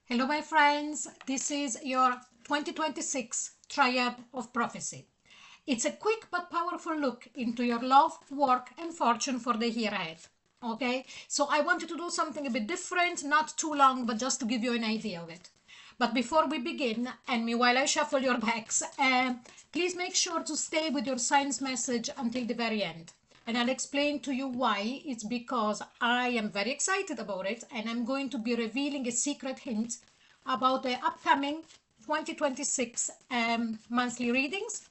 Hello, my friends. This is your 2026 Triad of Prophecy. It's a quick but powerful look into your love, work, and fortune for the year ahead. Okay, so I wanted to do something a bit different, not too long, but just to give you an idea of it. But before we begin, and meanwhile I shuffle your decks, please make sure to stay with your signs message until the very end. And I'll explain to you why. It's because I am very excited about it, and I'm going to be revealing a secret hint about the upcoming 2026 monthly readings.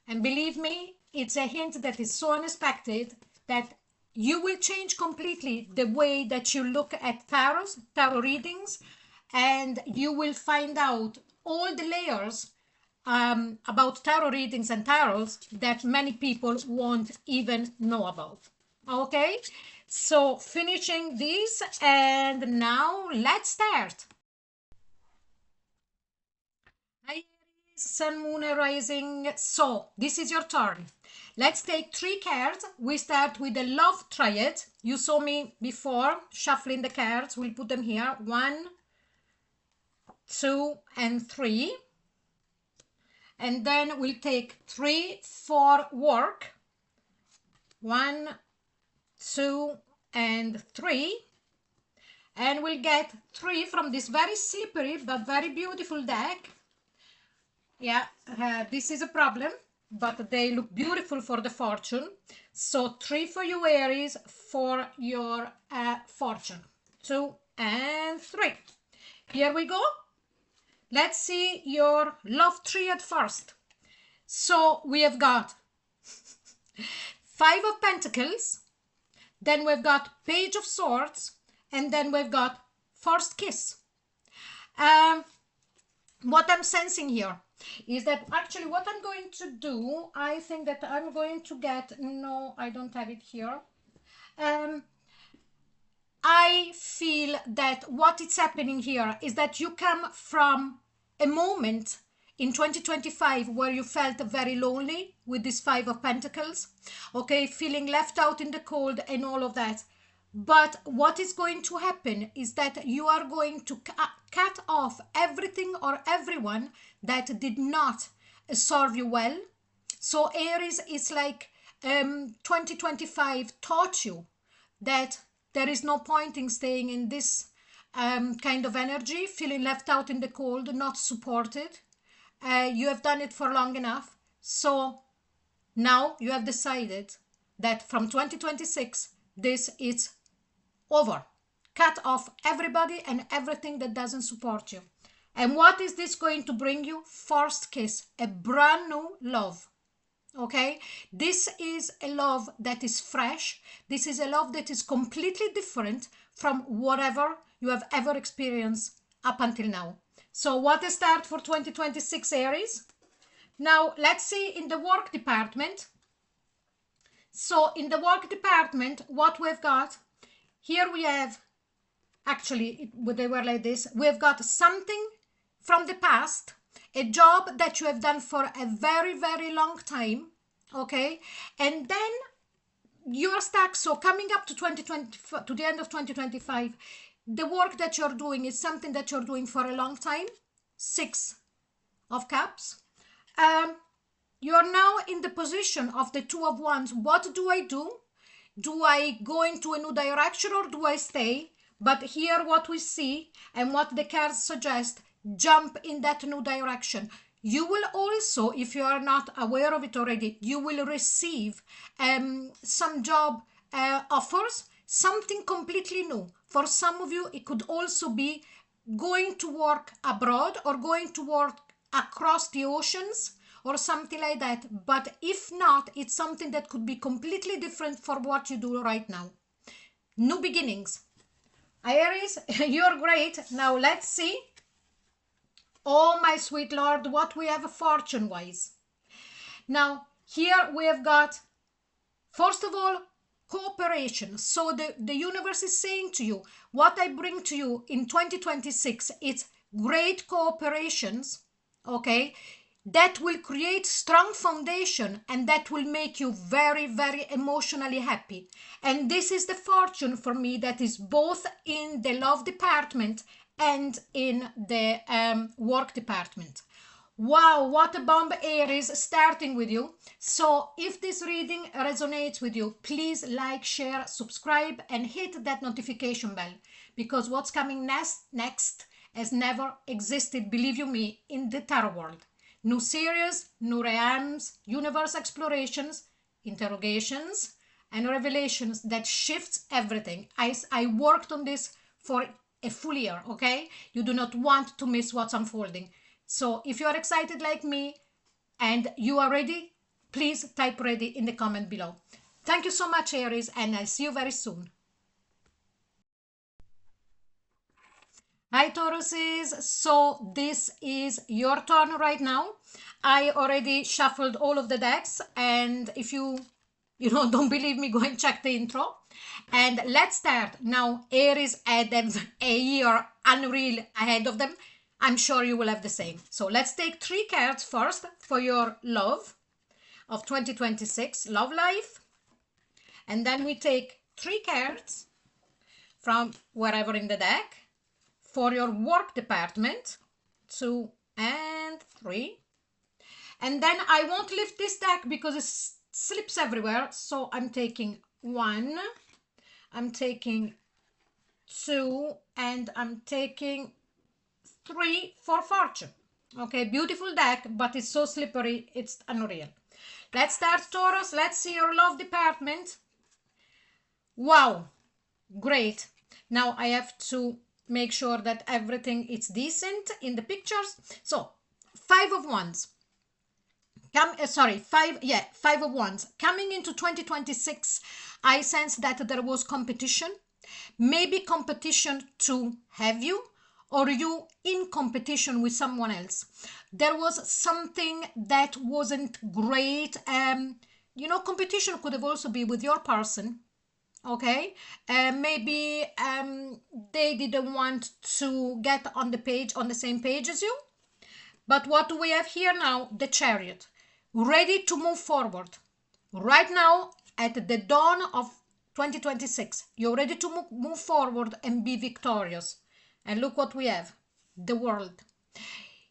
And believe me, it's a hint that is so unexpected that you will change completely the way that you look at tarot readings, and you will find out all the layers about tarot readings and tarots that many people won't even know about. Okay, so finishing this, and now let's start. Hi, Aries, Sun, Moon, and Rising. So this is your turn. Let's take 3 cards. We start with the Love Triad. You saw me before shuffling the cards. We'll put them here. 1, 2, and 3. And then we'll take 3 for work. 1, 2, and 3. And we'll get 3 from this very slippery but very beautiful deck. Yeah, this is a problem, but they look beautiful for the fortune. So 3 for you, Aries, for your fortune. 2 and 3. Here we go. Let's see your love triad first. So we have got 5 of Pentacles, then we've got Page of Swords, and then we've got first kiss. What I'm sensing here is that actually what I'm going to do, I think that I'm going to get, no, I don't have it here. I feel that what is happening here is that you come from a moment in 2025 where you felt very lonely with this 5 of Pentacles, okay, feeling left out in the cold and all of that. But what is going to happen is that you are going to cut off everything or everyone that did not serve you well. So Aries is like 2025 taught you that there is no point in staying in this kind of energy, feeling left out in the cold, not supported. You have done it for long enough. So now you have decided that from 2026, this is over. Cut off everybody and everything that doesn't support you. And what is this going to bring you? First kiss, a brand new love. Okay, this is a love that is fresh. This is a love that is completely different from whatever you have ever experienced up until now. So what a start for 2026, Aries. Now let's see in the work department. So in the work department, what we've got here, we have actually, they were like this. We've got something from the past, a job that you have done for a very, very long time, okay? And then you're stuck. So coming up to 2020, to the end of 2025, the work that you're doing is something that you're doing for a long time. 6 of Cups. You're now in the position of the 2 of Wands. What do I do? Do I go into a new direction or do I stay? But here what we see and what the cards suggest, jump in that new direction. You will also, if you are not aware of it already, you will receive some job offers, something completely new. For some of you, it could also be going to work abroad or going to work across the oceans or something like that. But if not, it's something that could be completely different for what you do right now. New beginnings. Aries, you're great. Now let's see. Oh, my sweet Lord, what we have fortune-wise. Now, here we have got, first of all, cooperation. So the universe is saying to you, what I bring to you in 2026, it's great cooperations, okay, that will create strong foundation and that will make you very, very emotionally happy. And this is the fortune for me that is both in the love department and in the work department. Wow, what a bomb, Aries, starting with you. So if this reading resonates with you, please like, share, subscribe, and hit that notification bell, because what's coming next has never existed, believe you me, in the tarot world. New series, new realms, universe explorations, interrogations, and revelations that shifts everything. I worked on this for a full year, okay? You do not want to miss what's unfolding. So if you are excited like me and you are ready, please type ready in the comment below. Thank you so much, Aries, and I'll see you very soon. Hi, Tauruses. So this is your turn right now. I already shuffled all of the decks, and if you don't believe me, go and check the intro. And let's start. Now, Aries had them a year unreal ahead of them. I'm sure you will have the same. So let's take 3 cards first for your love of 2026, love life. And then we take 3 cards from wherever in the deck for your work department, 2 and 3. And then I won't lift this deck because it slips everywhere. So I'm taking 1, I'm taking 2, and I'm taking 3 for fortune. Okay, beautiful deck, but it's so slippery, it's unreal. Let's start, Taurus. Let's see your love department. Wow, great. Now I have to make sure that everything is decent in the pictures. So 5 of Wands. Five of Wands. Coming into 2026, I sense that there was competition. Maybe competition to have you, or you in competition with someone else. There was something that wasn't great. Competition could have also be with your person. Okay, maybe they didn't want to get on the same page as you. But what do we have here now? The Chariot, ready to move forward. Right now, at the dawn of 2026, you're ready to move forward and be victorious. And look what we have, the World.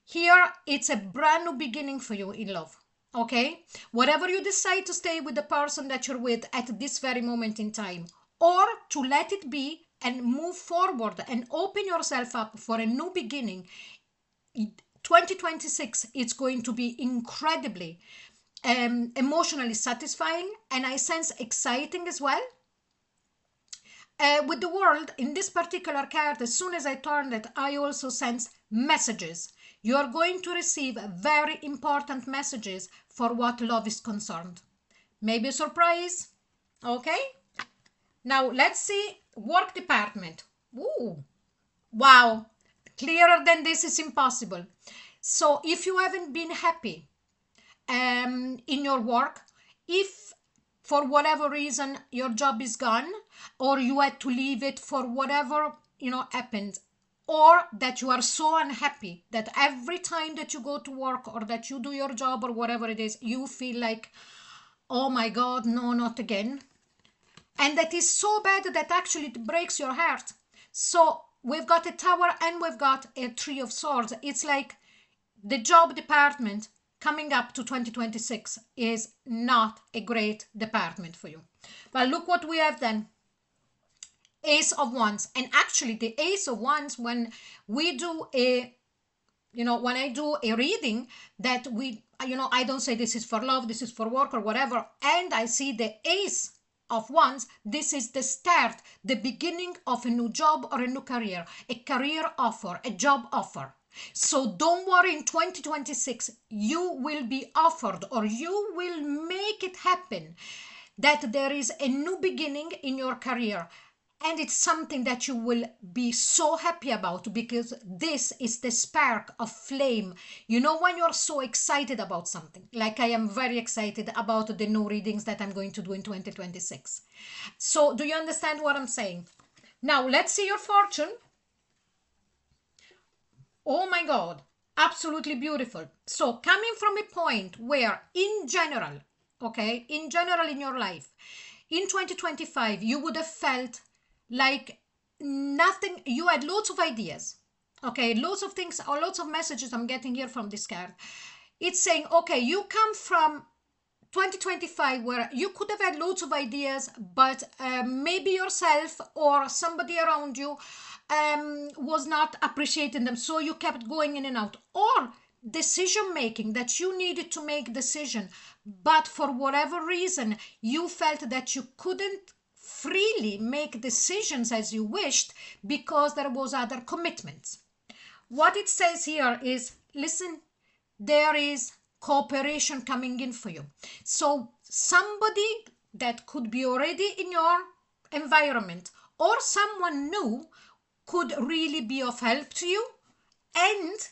Here, it's a brand new beginning for you in love. Okay, whatever you decide to stay with the person that you're with at this very moment in time, or to let it be and move forward and open yourself up for a new beginning, 2026, it's going to be incredibly emotionally satisfying, and I sense exciting as well. With the World, in this particular card, as soon as I turned it, I also sense messages. You are going to receive very important messages for what love is concerned. Maybe a surprise. Okay? Now, let's see work department. Ooh, wow. Clearer than this is impossible. So if you haven't been happy in your work, if for whatever reason your job is gone, or you had to leave it for whatever happened, or that you are so unhappy that every time that you go to work or that you do your job or whatever it is, you feel like, oh my God, no, not again. And that is so bad that actually it breaks your heart. So we've got a Tower and we've got a 3 of Swords. It's like the job department coming up to 2026 is not a great department for you. But look what we have then. Ace of Wands. And actually the Ace of Wands, when we do when I do a reading that I don't say this is for love, this is for work or whatever, and I see the Ace of Wands, this is the start, the beginning of a new job or a new career, a career offer, a job offer. So don't worry, in 2026, you will be offered, or you will make it happen, that there is a new beginning in your career. And it's something that you will be so happy about, because this is the spark of flame. When you're so excited about something, like I am very excited about the new readings that I'm going to do in 2026. So do you understand what I'm saying? Now let's see your fortune. Oh my God, absolutely beautiful. So coming from a point where in general in your life, in 2025, you would have felt like nothing, you had lots of ideas, Okay, lots of things or lots of messages I'm getting here from this card. It's saying, okay, you come from 2025 where you could have had loads of ideas, but maybe yourself or somebody around you was not appreciating them, so you kept going in and out. Or decision making, that you needed to make decision, but for whatever reason you felt that you couldn't freely make decisions as you wished because there was other commitments. What it says here is, listen, there is cooperation coming in for you. So somebody that could be already in your environment or someone new could really be of help to you. And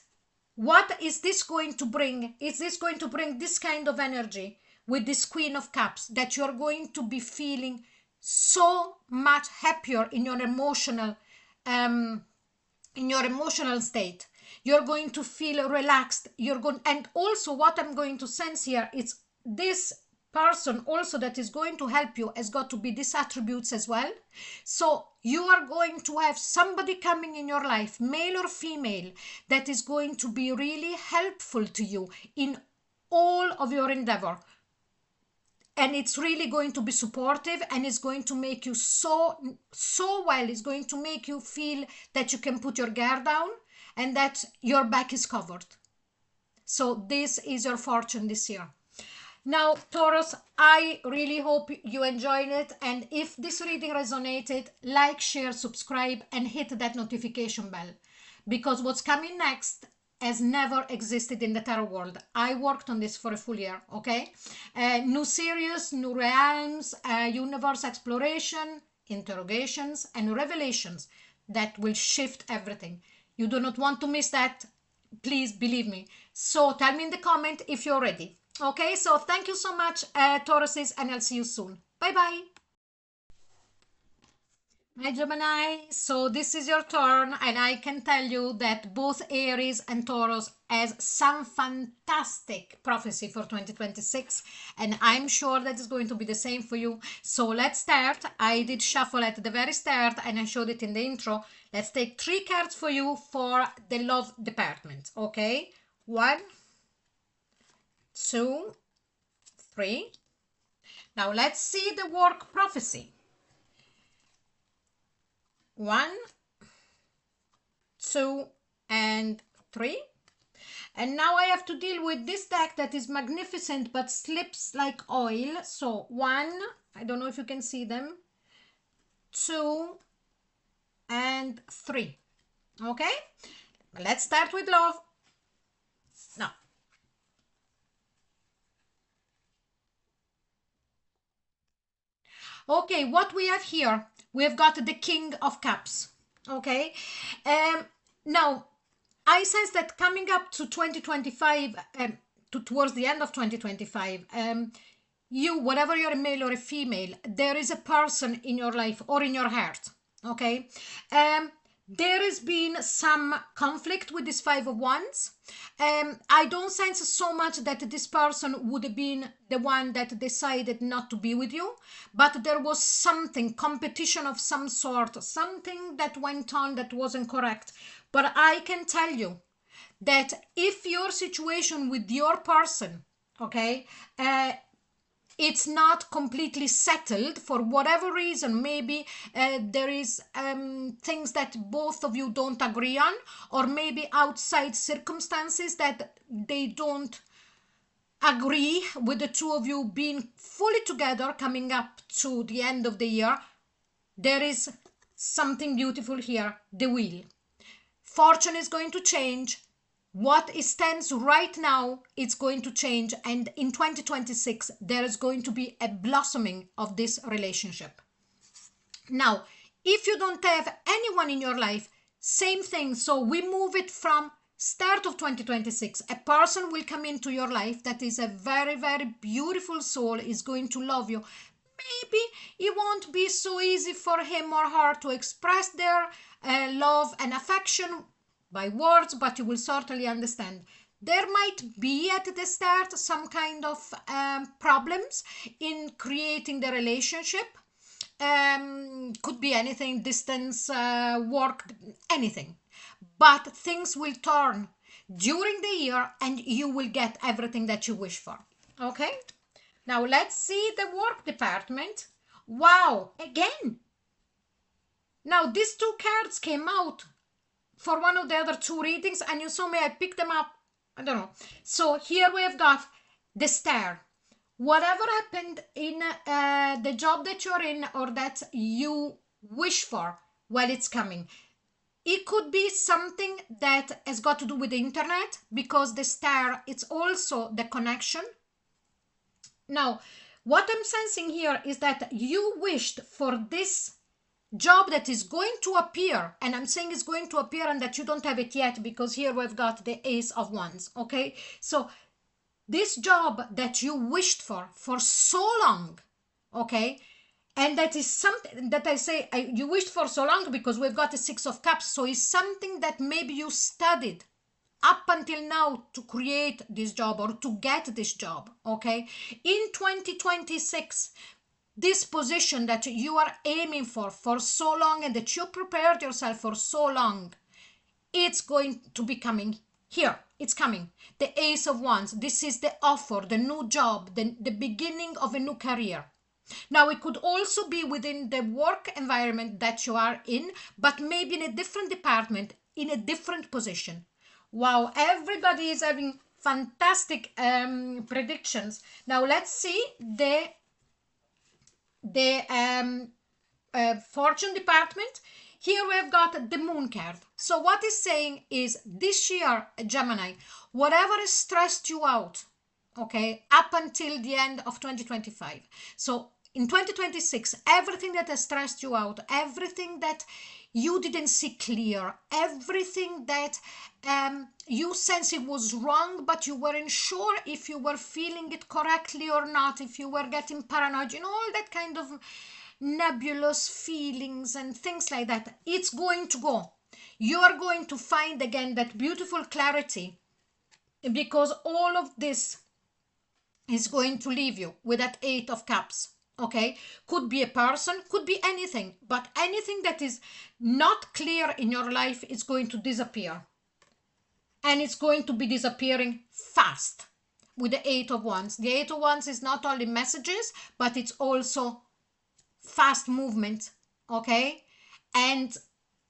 what is this going to bring? Is this going to bring this kind of energy with this Queen of Cups, that you're going to be feeling so much happier in your emotional state. You're going to feel relaxed. And also what I'm going to sense here is this person also that is going to help you has got to be these attributes as well. So you are going to have somebody coming in your life, male or female, that is going to be really helpful to you in all of your endeavor. And it's really going to be supportive, and it's going to make you so well. It's going to make you feel that you can put your guard down and that your back is covered. So this is your fortune this year. Now, Taurus, I really hope you enjoyed it. And if this reading resonated, like, share, subscribe, and hit that notification bell. Because what's coming next has never existed in the tarot world. I worked on this for a full year, okay? New series, new realms, universe exploration, interrogations, and revelations that will shift everything. You do not want to miss that. Please believe me. So tell me in the comment if you're ready. Okay, so thank you so much, Tauruses, and I'll see you soon. Bye-bye. Hi Gemini, so this is your turn, and I can tell you that both Aries and Taurus has some fantastic prophecy for 2026, and I'm sure that is going to be the same for you. So let's start. I did shuffle at the very start and I showed it in the intro. Let's take 3 cards for you for the love department, okay? 1, 2, 3. Now let's see the work prophecy. 1, 2, and 3. And now I have to deal with this deck that is magnificent but slips like oil. So 1, I don't know if you can see them, 2, and 3. Okay, let's start with love. Now, okay, what we have here, we have got the King of Cups. Okay, now I sense that coming up to 2025, towards the end of 2025, you, whatever you're a male or a female, there is a person in your life or in your heart. Okay, there has been some conflict with this 5 of Wands. I don't sense so much that this person would have been the one that decided not to be with you, but there was something, competition of some sort, something that went on that wasn't correct. But I can tell you that if your situation with your person, okay, it's not completely settled for whatever reason, maybe there is things that both of you don't agree on, or maybe outside circumstances that they don't agree with the two of you being fully together coming up to the end of the year, there is something beautiful here. The wheel. Fortune is going to change. What stands right now, it's going to change, and in 2026 there is going to be a blossoming of this relationship. Now, if you don't have anyone in your life, same thing. So we move it from start of 2026. A person will come into your life that is a very, very beautiful soul, is going to love you. Maybe it won't be so easy for him or her to express their love and affection by words, but you will certainly understand. There might be at the start some kind of problems in creating the relationship. Could be anything, distance, work, anything. but things will turn during the year and you will get everything that you wish for. Okay, now let's see the work department. Wow, again, now these two cards came out for one of the other two readings, and you saw me, I picked them up, I don't know. So here we have got the Star. Whatever happened in the job that you're in or that you wish for, well, it's coming. It could be something that has got to do with the internet, because the Star, it's also the connection. Now, what I'm sensing here is that you wished for this job that is going to appear, and I'm saying it's going to appear and that you don't have it yet, because here we've got the Ace of Wands. Okay, so this job that you wished for so long, okay, and that is something that I say you wished for so long, because we've got the Six of Cups, so it's something that maybe you studied up until now to create this job or to get this job. Okay, in 2026, this position that you are aiming for so long and that you prepared yourself for so long, it's going to be coming here. It's coming. The Ace of Wands. This is the offer, the new job, the beginning of a new career. Now, it could also be within the work environment that you are in, but maybe in a different department, in a different position. Wow, everybody is having fantastic predictions. Now, let's see the fortune department. Here we've got the Moon card. So what it's saying is, this year, Gemini, whatever has stressed you out, okay, up until the end of 2025. So in 2026, everything that has stressed you out, everything that you didn't see clear, everything that you sense it was wrong, but you weren't sure if you were feeling it correctly or not, if you were getting paranoid, all that kind of nebulous feelings and things like that, it's going to go. You are going to find again that beautiful clarity, because all of this is going to leave you with that Eight of Cups. Okay, could be a person, could be anything, but anything that is not clear in your life is going to disappear, and it's going to be disappearing fast with the Eight of Wands. The Eight of Wands is not only messages, but it's also fast movement. Okay, and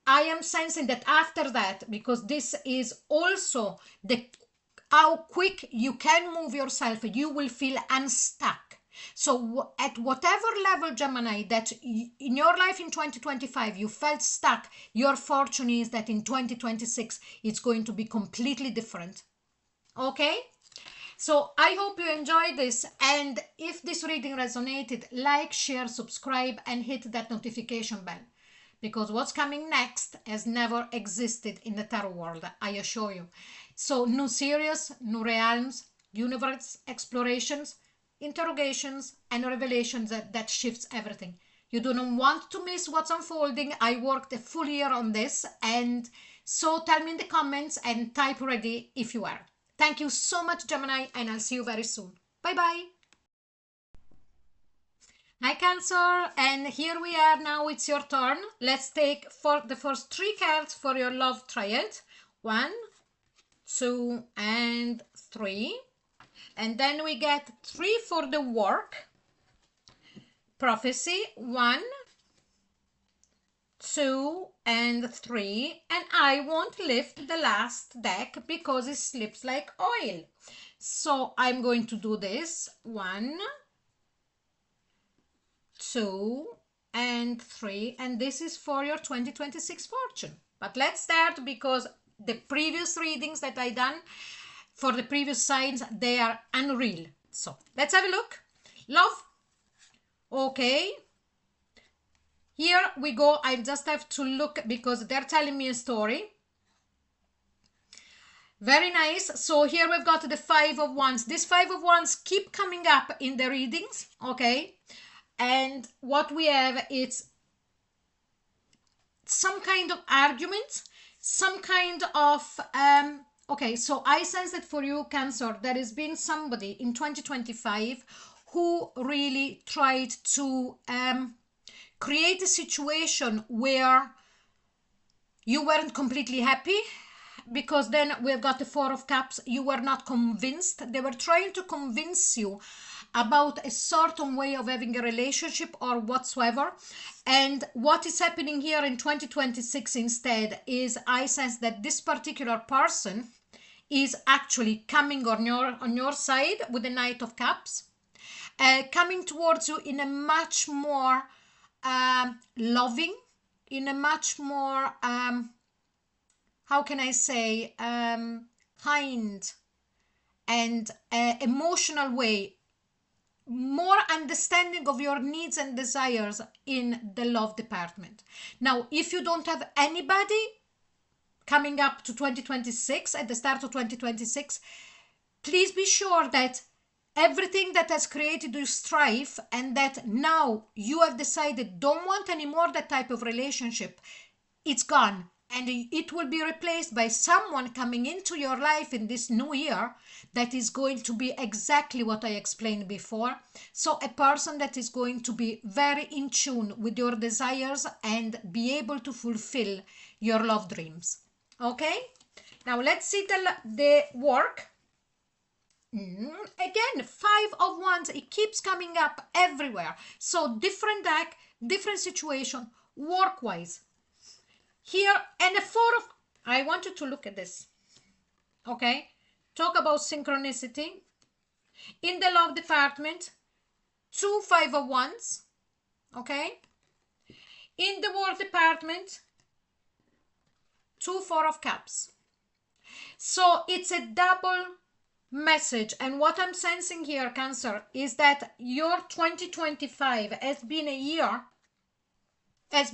I am sensing that after that, because this is also the how quick you can move yourself, you will feel unstuck. So at whatever level, Gemini, that in your life in 2025 you felt stuck, your fortune is that in 2026 it's going to be completely different. Okay, so I hope you enjoyed this, and if this reading resonated, like, share, subscribe, and hit that notification bell, because what's coming next has never existed in the tarot world, I assure you. So new series, new realms, universe explorations, interrogations, and revelations that shifts everything. You do not want to miss what's unfolding. I worked a full year on this, and so tell me in the comments and type ready if you are. Thank you so much, Gemini, and I'll see you very soon. Bye bye. Hi, Cancer, and here we are now. It's your turn. Let's take for the first three cards for your love triad. 1, 2, and 3. And then we get 3 for the work prophecy. 1, 2, and 3. And I won't lift the last deck because it slips like oil. So I'm going to do this. 1, 2, and 3. And this is for your 2026 fortune. But let's start, because the previous readings that I done for the previous signs, they are unreal. So let's have a look. Love. Okay. Here we go. I just have to look because they're telling me a story. Very nice. So here we've got the Five of Wands. This Five of Wands keep coming up in the readings. Okay. And what we have is some kind of argument, some kind of okay, so I sense that for you, Cancer, there has been somebody in 2025 who really tried to create a situation where you weren't completely happy, because then we've got the Four of Cups. You were not convinced. They were trying to convince you about a certain way of having a relationship or whatsoever. And what is happening here in 2026 instead is, I sense that this particular person is actually coming on your side with the Knight of Cups, coming towards you in a much more loving, in a much more how can I say, kind and emotional way, more understanding of your needs and desires in the love department. Now, if you don't have anybody coming up to 2026, at the start of 2026, please be sure that everything that has created you strife, and that now you have decided don't want anymore that type of relationship, it's gone. And it will be replaced by someone coming into your life in this new year that is going to be exactly what I explained before. So a person that is going to be very in tune with your desires and be able to fulfill your love dreams. Okay? Now let's see the work. Again, Five of Wands. It keeps coming up everywhere. So different deck, different situation, work-wise. Here, and a Four of... I want you to look at this. Okay? Talk about synchronicity. In the love department, 2 Five of Wands. Okay? In the work department, 2 Four of Cups. So it's a double message. And what I'm sensing here, Cancer, is that your 2025 has been a year that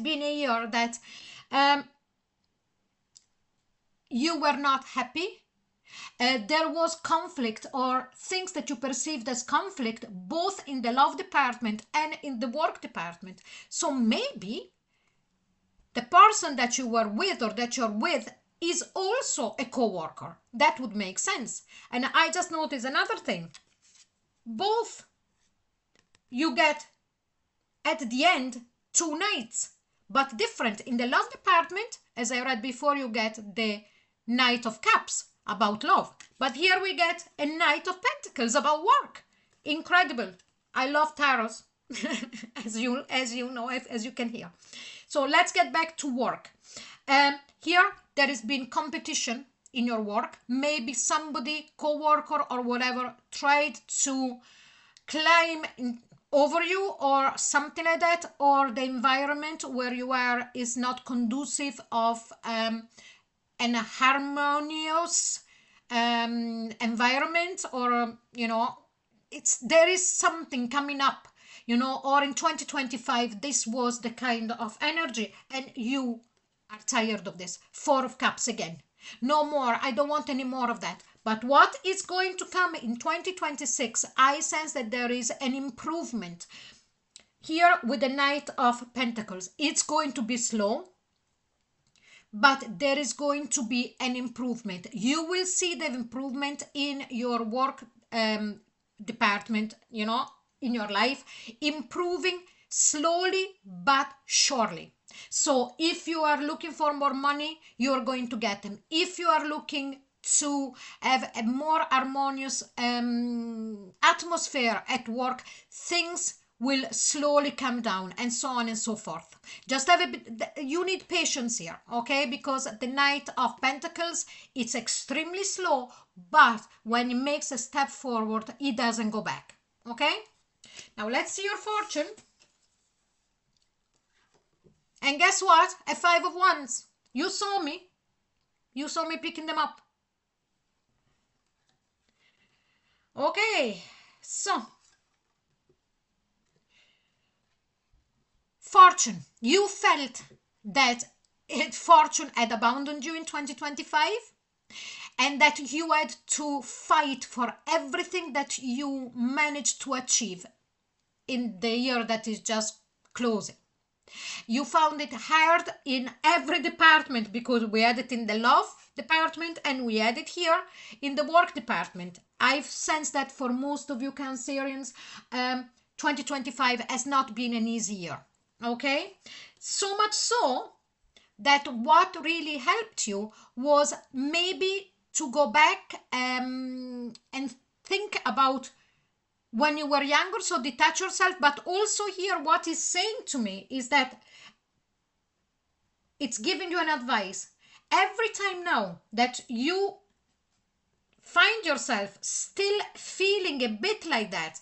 you were not happy. There was conflict or things that you perceived as conflict, both in the love department and in the work department. So maybe the person that you were with or that you're with is also a co-worker. That would make sense. And I just noticed another thing. Both you get at the end 2 knights, but different. In the love department, as I read before, you get the Knight of Cups about love. But here we get a Knight of Pentacles about work. Incredible. I love Taurus, as you know, as you can hear. So let's get back to work. Here there has been competition in your work. Maybe somebody, co-worker or whatever, tried to climb over you or something like that, or the environment where you are is not conducive of an harmonious environment, or there is something coming up, or in 2025 this was the kind of energy and you are tired of this. Four of Cups again. No more. I don't want any more of that. But what is going to come in 2026, I sense that there is an improvement. Here with the Knight of Pentacles, it's going to be slow, but there is going to be an improvement. You will see the improvement in your work department, in your life, improving slowly but surely. So if you are looking for more money, you're going to get them. If you are looking to have a more harmonious atmosphere at work, things will slowly come down, and so on and so forth. Just have a bit, you need patience here, okay? Because the Knight of Pentacles, it's extremely slow, but when it makes a step forward, it doesn't go back, okay? Now let's see your fortune. And guess what? A Five of Wands. You saw me. You saw me picking them up. Okay, so fortune. You felt that fortune had abandoned you in 2025 and that you had to fight for everything that you managed to achieve in the year that is just closing. You found it hard in every department, because we had it in the love department and we had it here in the work department. I've sensed that for most of you Cancerians, 2025 has not been an easy year. Okay, so much so that what really helped you was maybe to go back and think about when you were younger, so detach yourself. But also here, what is saying to me is that it's giving you an advice. Every time now that you find yourself still feeling a bit like that,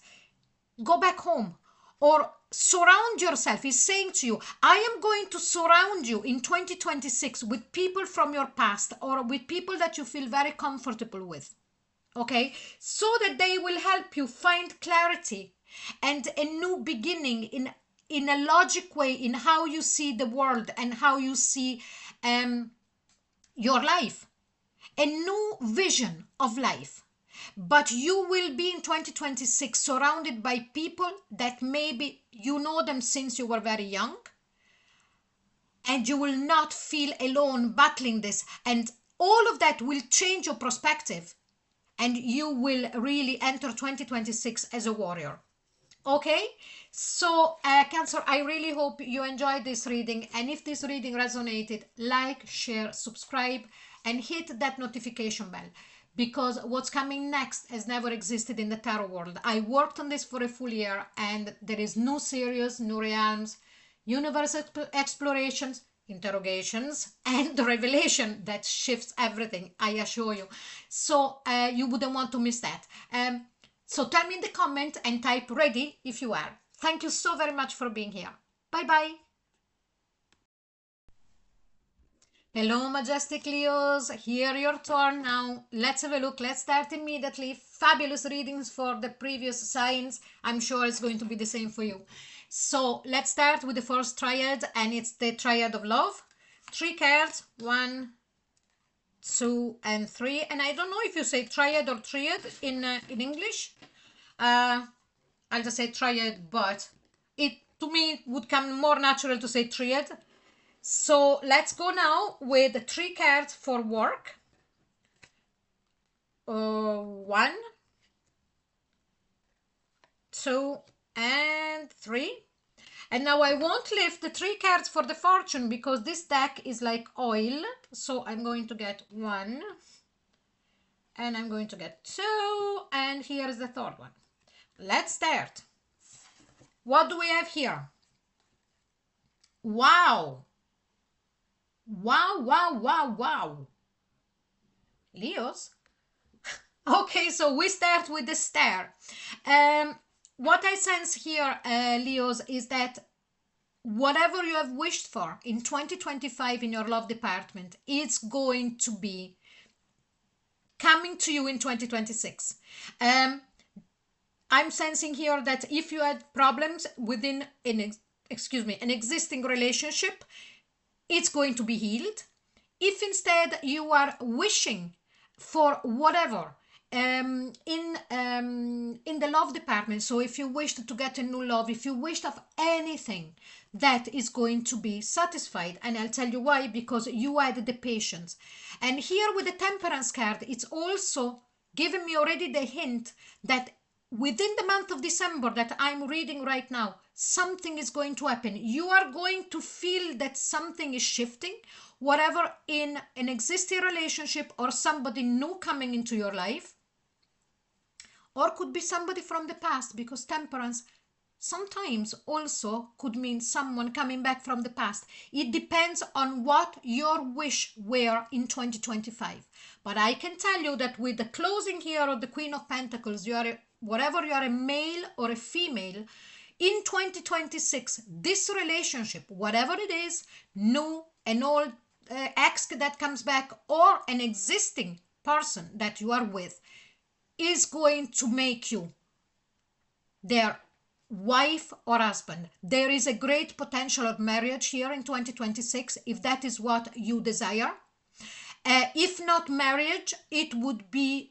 go back home or surround yourself. Is saying to you, I am going to surround you in 2026 with people from your past or with people that you feel very comfortable with. Okay, so that they will help you find clarity and a new beginning in a logic way in how you see the world and how you see your life, a new vision of life. But you will be in 2026 surrounded by people that maybe you know them since you were very young, and you will not feel alone battling this, and all of that will change your perspective, and you will really enter 2026 as a warrior. Okay, so Cancer, I really hope you enjoyed this reading, and if this reading resonated, like, share, subscribe, and hit that notification bell, because what's coming next has never existed in the tarot world. I worked on this for a full year, and there is new series, new realms, universe explorations, interrogations, and the revelation that shifts everything, I assure you. So you wouldn't want to miss that. So tell me in the comment and type ready if you are. Thank you so very much for being here. Bye bye. Hello majestic Leos, here your turn now. Let's have a look. Let's start immediately. Fabulous readings for the previous signs. I'm sure it's going to be the same for you. So let's start with the first triad, and it's the Triad of Love. 3 cards, 1, 2, and 3. And I don't know if you say triad or triad in English. I'll just say triad, but it to me would come more natural to say triad. So let's go now with 3 cards for work. 1, 2, and 3. And now I won't lift the 3 cards for the fortune because this deck is like oil. So I'm going to get 1, and I'm going to get 2, and here is the third one. Let's start. What do we have here? Wow. Wow, wow, wow, wow. Leos. Okay, so we start with the star. What I sense here, Leos, is that whatever you have wished for in 2025 in your love department, it's going to be coming to you in 2026. I'm sensing here that if you had problems within an existing relationship, it's going to be healed. If instead you are wishing for whatever in the love department, so if you wished to get a new love, if you wished of anything, that is going to be satisfied. And I'll tell you why, because you had the patience. And here with the Temperance card, it's also given me already the hint that within the month of December that I'm reading right now, something is going to happen. You are going to feel that something is shifting, whatever in an existing relationship or somebody new coming into your life, or could be somebody from the past, because Temperance sometimes also could mean someone coming back from the past. It depends on what your wish were in 2025. But I can tell you that with the closing here of the Queen of Pentacles, whatever you are, a male or a female, in 2026, this relationship, whatever it is, new, an old ex that comes back, or an existing person that you are with, is going to make you their wife or husband. There is a great potential of marriage here in 2026, if that is what you desire. If not marriage, it would be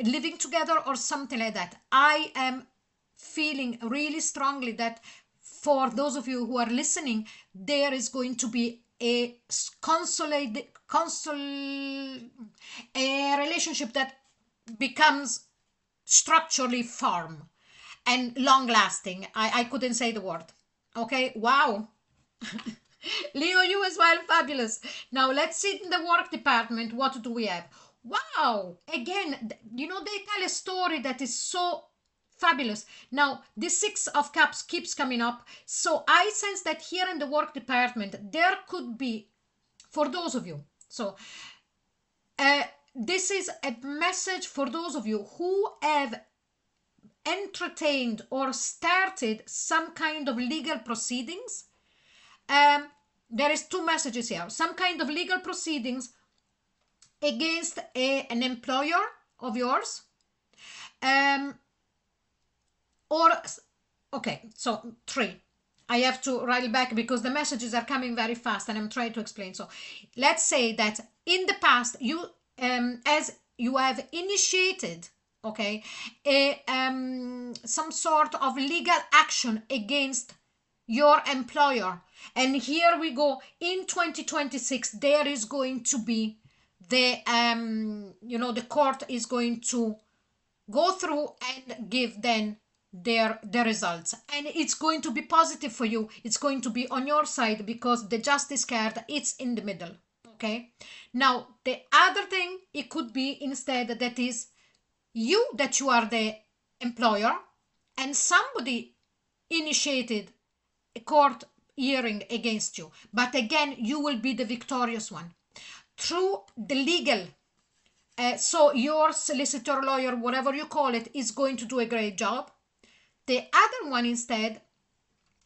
living together or something like that. I am feeling really strongly that for those of you who are listening, there is going to be a relationship that becomes structurally firm and long lasting. I couldn't say the word. Okay, wow. Leo, you as well, fabulous. Now let's see in the work department. What do we have? Wow, again, you know, they tell a story that is so fabulous. Now, the Six of Cups keeps coming up. So I sense that here in the work department, there could be, for those of you, so this is a message for those of you who have entertained or started some kind of legal proceedings. There is two messages here. Some kind of legal proceedings against an employer of yours. Or, okay, so three. I have to write back because the messages are coming very fast and I'm trying to explain. So let's say that in the past, you, as you have initiated, okay, some sort of legal action against your employer. And here we go, in 2026, there is going to be the, the court is going to go through and give then their results, and it's going to be positive for you. It's going to be on your side because the justice card, it's in the middle. Okay, now the other thing, it could be instead that is you, that you are the employer and somebody initiated a court hearing against you, but again you will be the victorious one through the legal. So your solicitor, lawyer, whatever you call it, is going to do a great job. The other one instead,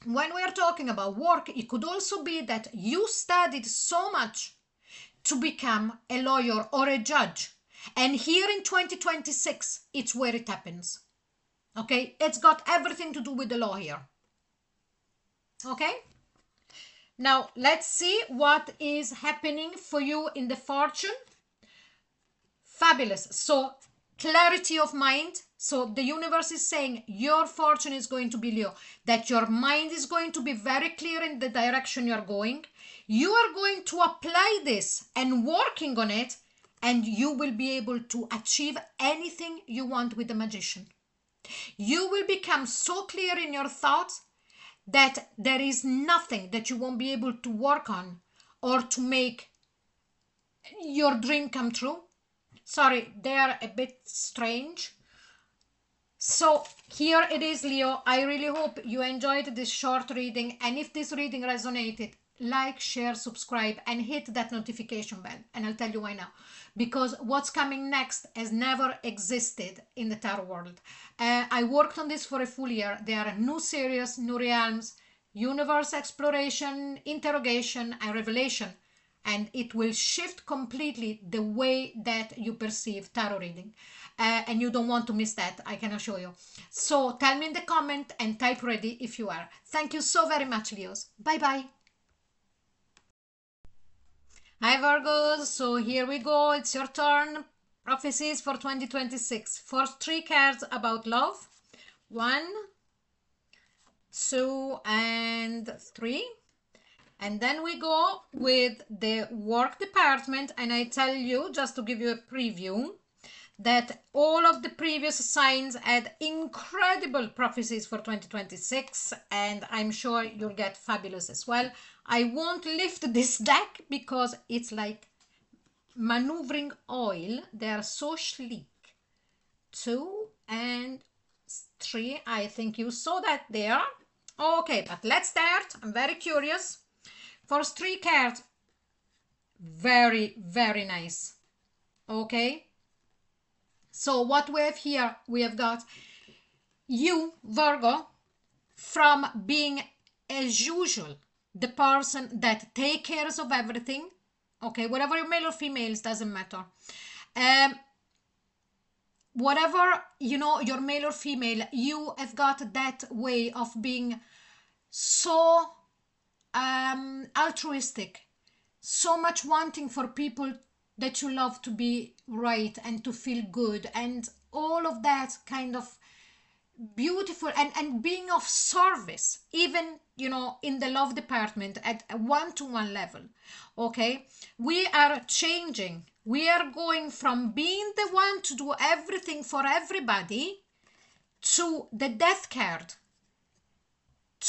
when we are talking about work, it could also be that you studied so much to become a lawyer or a judge. And here in 2026, it's where it happens. Okay, it's got everything to do with the law here. Okay, now let's see what is happening for you in the fortune. Fabulous. So clarity of mind. So the universe is saying your fortune is going to be Leo, that your mind is going to be very clear in the direction you're going. You are going to apply this and working on it, and you will be able to achieve anything you want with the Magician. You will become so clear in your thoughts that there is nothing that you won't be able to work on or to make your dream come true. Sorry, they are a bit strange. So here it is, Leo. I really hope you enjoyed this short reading. And if this reading resonated, like, share, subscribe, and hit that notification bell. And I'll tell you why now. Because what's coming next has never existed in the tarot world. I worked on this for a full year. There are new series, new realms, universe exploration, interrogation, and revelation. And it will shift completely the way that you perceive tarot reading. And you don't want to miss that, I can assure you. So tell me in the comment and type ready if you are. Thank you so very much, Leos. Bye-bye. Hi, Virgos. So here we go. It's your turn. Prophecies for 2026. For 3 cards about love. 1, 2, and 3. And then we go with the work department, and I tell you, just to give you a preview, that all of the previous signs had incredible prophecies for 2026, and I'm sure you'll get fabulous as well. I won't lift this deck because it's like maneuvering oil. They are so sleek. 2 and 3. I think you saw that there. Okay, but let's start. I'm very curious. For 3 cards, very, very nice. Okay. So what we have here, we have got you, Virgo, from being as usual, the person that takes care of everything. Okay, whatever you're male or female, doesn't matter. Whatever, you know, you're male or female, you have got that way of being so altruistic, so much wanting for people that you love to be right and to feel good, and all of that kind of beautiful, and being of service, even, you know, in the love department at a one-to-one level. Okay, we are changing. We are going from being the one to do everything for everybody to the death card,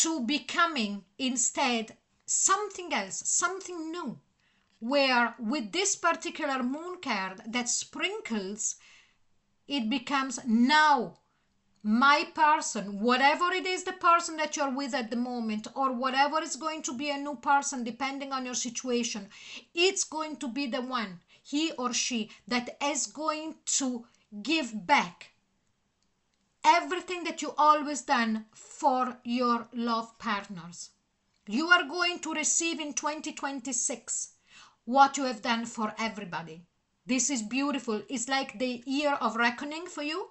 to becoming instead something else, something new, where with this particular moon card that sprinkles, it becomes now my person, whatever it is, the person that you're with at the moment, or whatever is going to be a new person depending on your situation, it's going to be the one, he or she, that is going to give back everything that you always done for your love partners. You are going to receive in 2026 what you have done for everybody. This is beautiful. It's like the year of reckoning for you.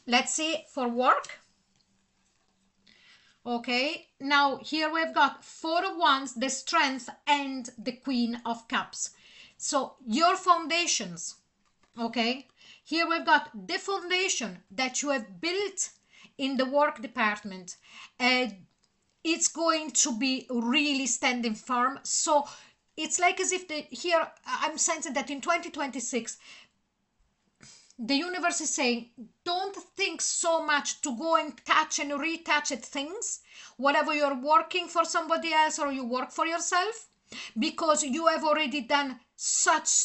Let's see for work. Okay, now here we've got Four of Wands, the Strength, and the Queen of Cups. So your foundations, okay, here we've got the foundation that you have built in the work department. It's going to be really standing firm. So it's like as if here I'm sensing that in 2026, the universe is saying, don't think so much to go and touch and retouch at things, whatever you're working for somebody else or you work for yourself, because you have already done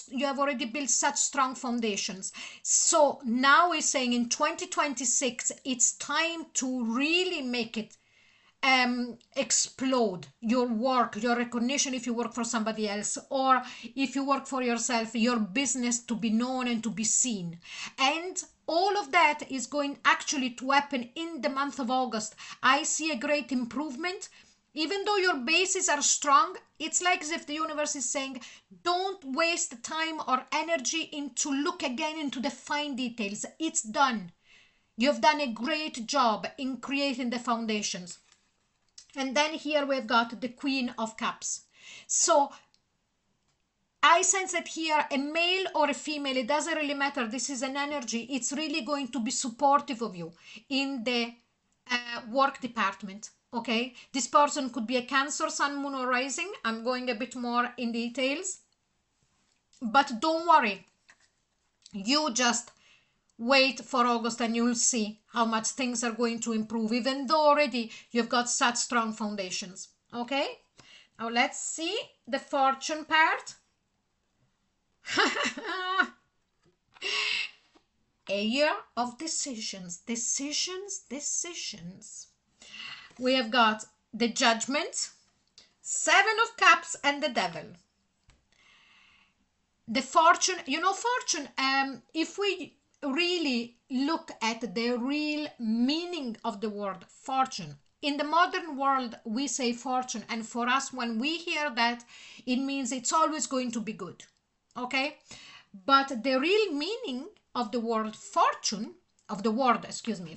you have already built such strong foundations. So now we're saying in 2026, it's time to really make it explode your work, your recognition if you work for somebody else, or if you work for yourself, your business to be known and to be seen. And all of that is going actually to happen in the month of August. I see a great improvement. Even though your bases are strong, it's like as if the universe is saying, don't waste time or energy into look again into the fine details. It's done. You've done a great job in creating the foundations. And then here we've got the Queen of Cups. So I sense that here a male or a female, it doesn't really matter. This is an energy. It's really going to be supportive of you in the work department. Okay, this person could be a Cancer, Sun, Moon, or Rising. I'm going a bit more in details. But don't worry. You just wait for August and you'll see how much things are going to improve, even though already you've got such strong foundations. Okay, now let's see the fortune part. A year of decisions, decisions, decisions. We have got the Judgment, Seven of Cups, and the Devil. The fortune, fortune, if we really look at the real meaning of the word fortune, in the modern world we say fortune, and for us when we hear that, it means it's always going to be good. Okay, but the real meaning of the word fortune,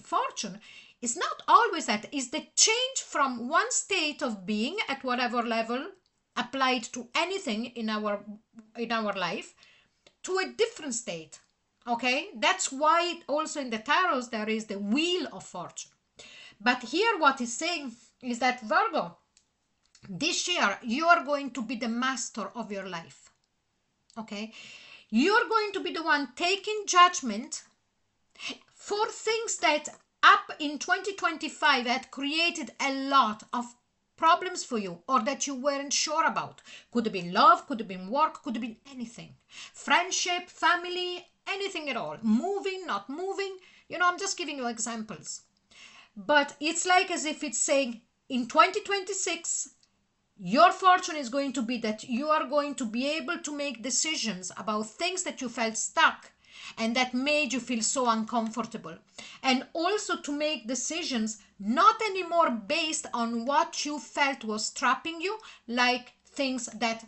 fortune, is not always that. It's the change from one state of being at whatever level applied to anything in our life to a different state. Okay, that's why also in the tarot there is the Wheel of Fortune. But here what it's saying is that, Virgo, this year you are going to be the master of your life. Okay, you're going to be the one taking judgment for things that up in 2025 had created a lot of problems for you, or that you weren't sure about. Could have been love, could have been work, could have been anything. Friendship, family, anything at all. Moving, not moving. I'm just giving you examples. But it's like as if it's saying, in 2026, your fortune is going to be that you are going to be able to make decisions about things that you felt stuck and that made you feel so uncomfortable. And also to make decisions not anymore based on what you felt was trapping you, like things that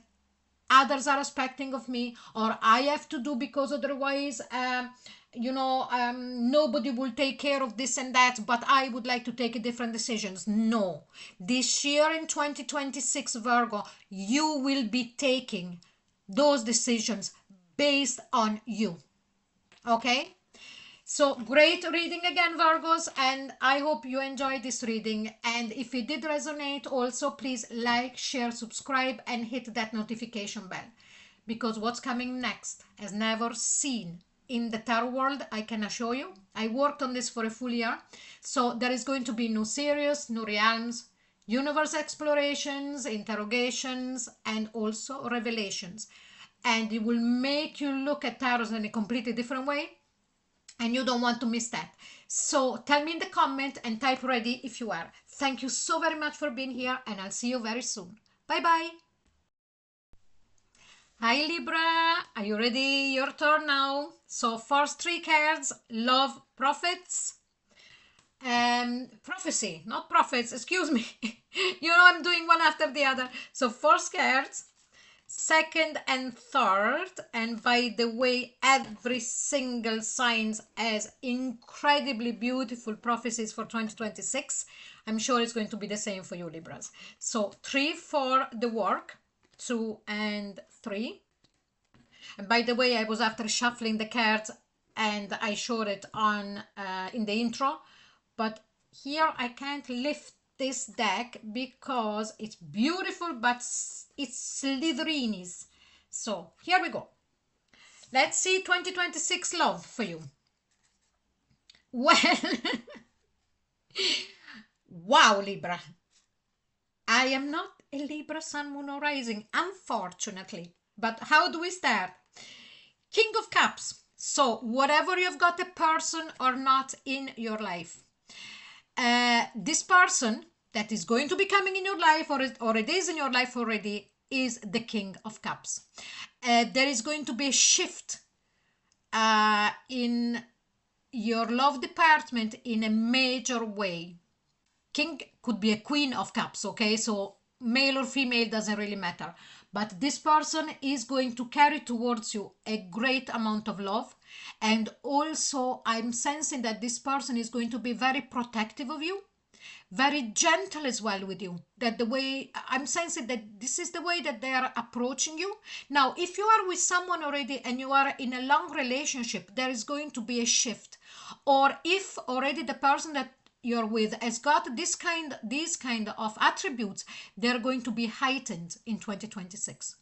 others are expecting of me, or I have to do because otherwise, nobody will take care of this and that, but I would like to take different decisions. No, this year in 2026, Virgo, you will be taking those decisions based on you. Okay, so great reading again, Virgos, and I hope you enjoyed this reading. And if it did resonate, also please like, share, subscribe, and hit that notification bell, because what's coming next has never seen in the tarot world, I can assure you. I worked on this for a full year. So there is going to be new series, new realms, universe explorations, interrogations, and also revelations. And it will make you look at tarot in a completely different way. And you don't want to miss that. So tell me in the comment and type ready if you are. Thank you so very much for being here, and I'll see you very soon. Bye bye. Hi Libra, are you ready? Your turn now. So first three cards, love, prophets, prophecy, not prophets, excuse me. You know, I'm doing one after the other. So first cards, second and third, and by the way, every single sign has incredibly beautiful prophecies for 2026. I'm sure it's going to be the same for you Libras. So 3 for the work, 2 and 3. And by the way, I was after shuffling the cards and I showed it on in the intro, but here I can't lift this deck because it's beautiful, but it's slitherinis. So here we go. Let's see 2026 love for you. Well, wow, Libra. I am not a Libra sun, moon or rising, unfortunately. But how do we start? King of Cups. So whatever you've got a person or not in your life, this person that is going to be coming in your life, or it is in your life already, is the King of Cups. There is going to be a shift in your love department in a major way. King could be a Queen of Cups, okay? So male or female doesn't really matter. But this person is going to carry towards you a great amount of love. And also I'm sensing that this person is going to be very protective of you, very gentle as well with you. That the way I'm sensing that this is the way that they are approaching you. Now, if you are with someone already and you are in a long relationship, there is going to be a shift. Or if already the person that you're with has got these kind of attributes, they're going to be heightened in 2026.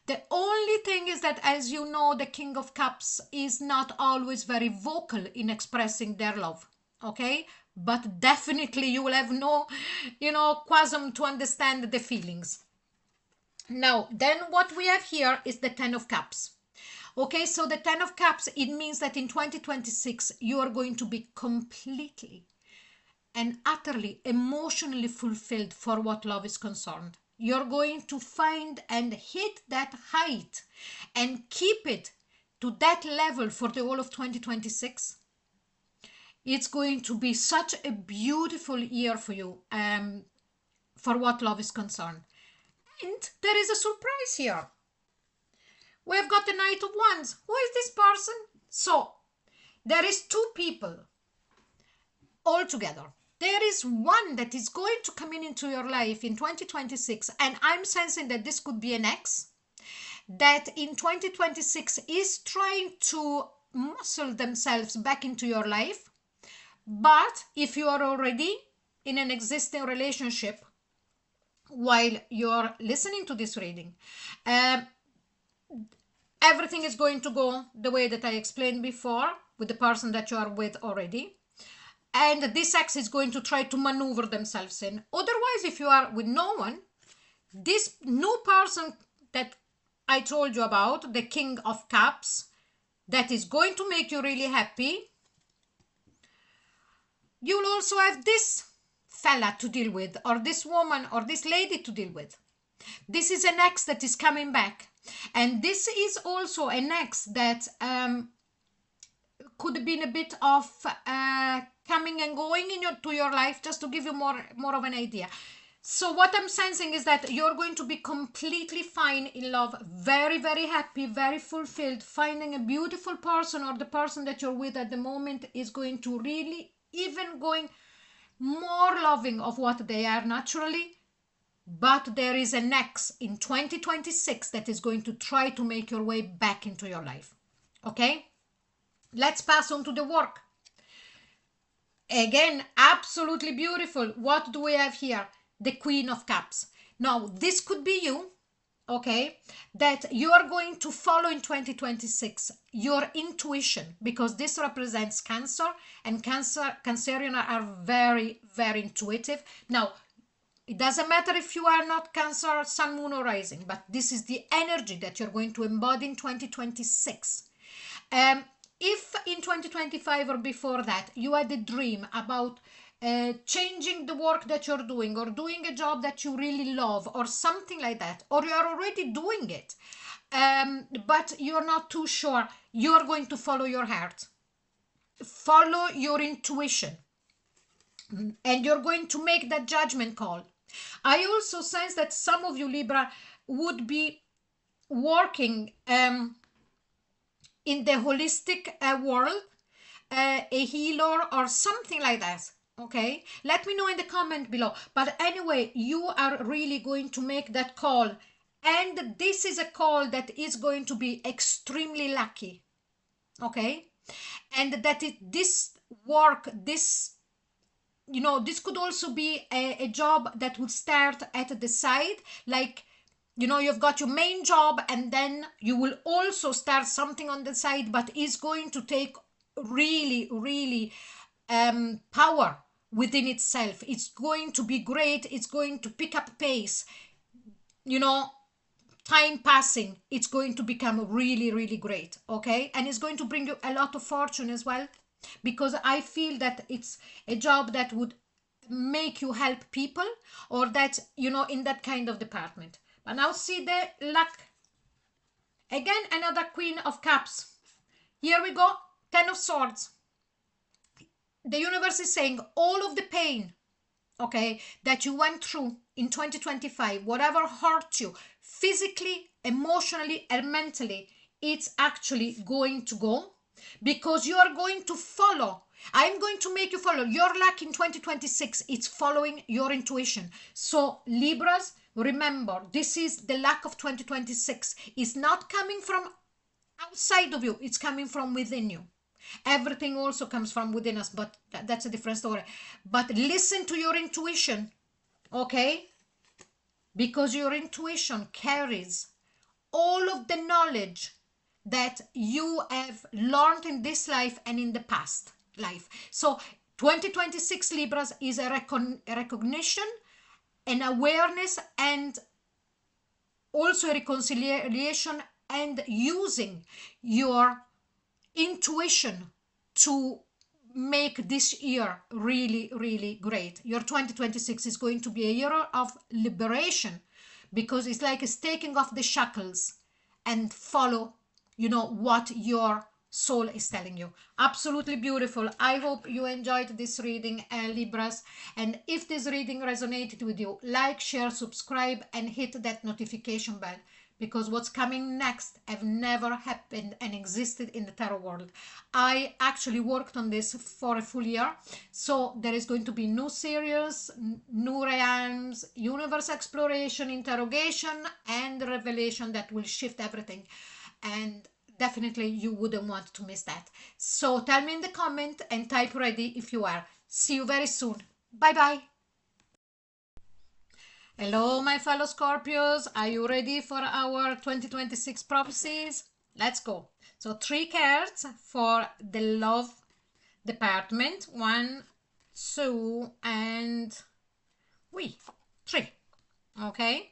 The only thing is that, as you know, the King of Cups is not always very vocal in expressing their love, okay? But definitely you will have no, quasm to understand the feelings. Now, then what we have here is the Ten of Cups. Okay, so the Ten of Cups, it means that in 2026, you are going to be completely and utterly emotionally fulfilled for what love is concerned. You're going to find and hit that height and keep it to that level for the whole of 2026. It's going to be such a beautiful year for you for what love is concerned. And there is a surprise here. We've got the Knight of Wands. Who is this person? So there is two people all together. There is one that is going to come into your life in 2026, and I'm sensing that this could be an ex that in 2026 is trying to muscle themselves back into your life. But if you are already in an existing relationship while you're listening to this reading, everything is going to go the way that I explained before with the person that you are with already. And this ex is going to try to maneuver themselves in. Otherwise, if you are with no one, this new person that I told you about, the King of Cups, that is going to make you really happy, you will also have this fella to deal with, or this woman, or this lady to deal with. This is an ex that is coming back. And this is also an ex that could have been a bit of coming and going to your life, just to give you more of an idea. So what I'm sensing is that you're going to be completely fine in love, very, very happy, very fulfilled, finding a beautiful person, or the person that you're with at the moment is going to really even going more loving of what they are naturally. But there is an ex in 2026 that is going to try to make your way back into your life. Okay? Let's pass on to the work. Again, absolutely beautiful. What do we have here? The Queen of Cups. Now, this could be you. okay, that you are going to follow in 2026 your intuition, because this represents Cancer, and Cancerian are very, very intuitive. Now, it doesn't matter if you are not Cancer, Sun, Moon, or Rising, but this is the energy that you're going to embody in 2026. If in 2025 or before that you had a dream about changing the work that you're doing, or doing a job that you really love, or something like that, or you are already doing it, but you're not too sure, you're going to follow your heart, follow your intuition, and you're going to make that judgment call. I also sense that some of you, Libra, would be working in the holistic world, a healer or something like that. Okay, let me know in the comment below. But anyway, you are really going to make that call, and this is a call that is going to be extremely lucky. Okay, and that this work, this, you know, this could also be a job that would start at the side, like, you know, you've got your main job and then you will also start something on the side, but it's going to take really, really power within itself. It's going to be great. It's going to pick up pace. You know, time passing, it's going to become really, really great. Okay. And it's going to bring you a lot of fortune as well, because I feel that it's a job that would make you help people, or that, you know, in that kind of department. But now see the luck. Again, another Queen of Cups. Here we go. 10 of Swords. The universe is saying all of the pain, okay, that you went through in 2025, whatever hurt you physically, emotionally, and mentally, it's actually going to go, because you are going to follow. I'm going to make you follow your luck in 2026. It's following your intuition. So Libras, remember, this is the luck of 2026. It's not coming from outside of you. It's coming from within you. Everything also comes from within us, but that's a different story. But listen to your intuition, okay? Because your intuition carries all of the knowledge that you have learned in this life and in the past life. So 2026 Libras is a recognition, an awareness, and also a reconciliation, and using your intuition to make this year really, really great. Your 2026 is going to be a year of liberation, because it's like it's taking off the shackles and follow, you know, what your soul is telling you. Absolutely beautiful. I hope you enjoyed this reading, Libras. And if this reading resonated with you, like, share, subscribe, and hit that notification bell, because what's coming next have never happened and existed in the tarot world. I actually worked on this for a full year, so there is going to be new series, new realms, universe exploration, interrogation, and revelation that will shift everything, and definitely you wouldn't want to miss that. So tell me in the comment and type ready if you are. See you very soon. Bye bye. Hello, my fellow Scorpios. Are you ready for our 2026 prophecies? Let's go. So 3 cards for the love department. 1, 2, and 3. Okay.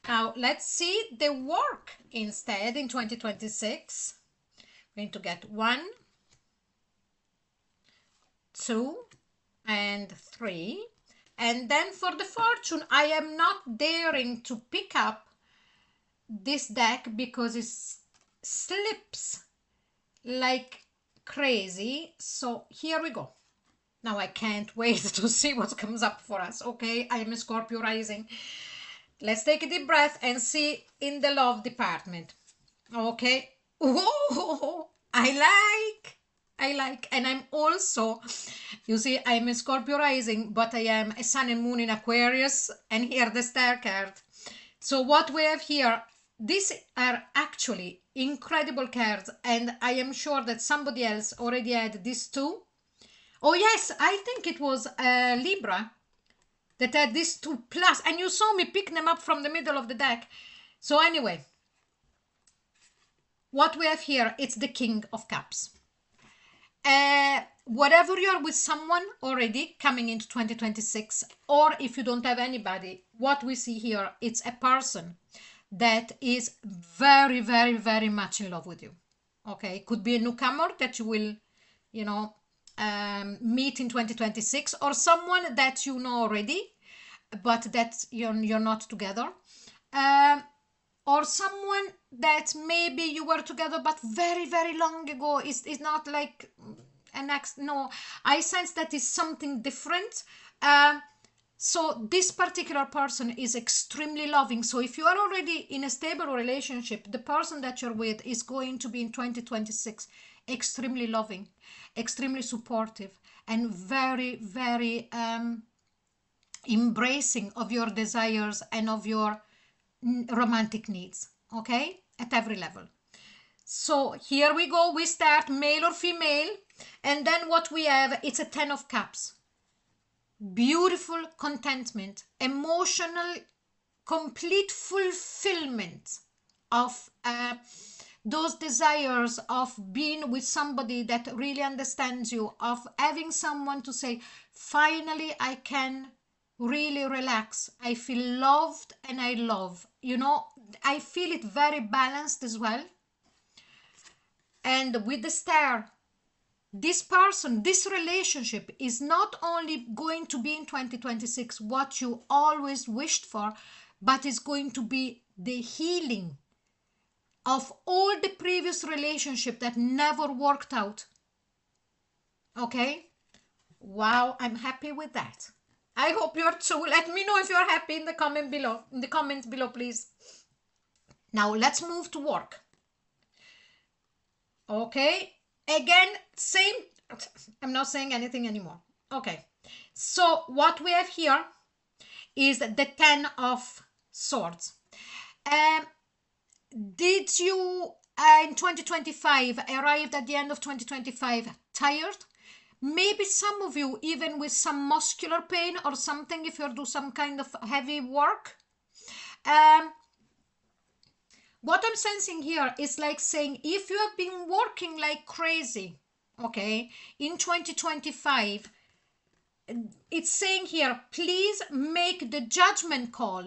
Now let's see the work instead in 2026. We're going to get 1, 2, and 3. And then for the fortune, I am not daring to pick up this deck because it slips like crazy. So here we go. Now I can't wait to see what comes up for us. Okay, I am a Scorpio rising. Let's take a deep breath and see in the love department. Okay. Oh, I like, and I'm also, you see, I'm a Scorpio rising, but I am a sun and moon in Aquarius, and here the star card. So what we have here, these are actually incredible cards, and I am sure that somebody else already had these two. Oh yes, I think it was Libra that had these 2 plus, and you saw me pick them up from the middle of the deck. So anyway, what we have here, it's the King of Cups. Whatever you're with someone already coming into 2026, or if you don't have anybody, what we see here, it's a person that is very, very, very much in love with you. Okay, could be a newcomer that you will, you know, meet in 2026, or someone that you know already, but that you're not together. Or someone that maybe you were together but very, very long ago. Is not like an ex. No, I sense that is something different. So this particular person is extremely loving. So if you are already in a stable relationship, the person that you're with is going to be in 2026 extremely loving, extremely supportive, and very, very embracing of your desires and of your romantic needs, okay, at every level. So here we go, we start male or female, and then what we have, it's a 10 of Cups. Beautiful contentment, emotional, complete fulfillment of those desires of being with somebody that really understands you, of having someone to say, finally I can really relax, I feel loved and I love, you know, I feel it very balanced as well. And with the Star, this person, this relationship is not only going to be in 2026 what you always wished for, but is going to be the healing of all the previous relationship that never worked out. Okay? Wow, I'm happy with that. I hope you're too. Let me know if you're happy in the comment below. In the comments below, please. Now let's move to work. Okay. Again, same. I'm not saying anything anymore. Okay. So what we have here is the 10 of Swords. Did you in 2025 arrived at the end of 2025 tired? Maybe some of you even with some muscular pain or something if you do some kind of heavy work. What I'm sensing here is like saying if you have been working like crazy, okay, in 2025, it's saying here, please make the judgment call,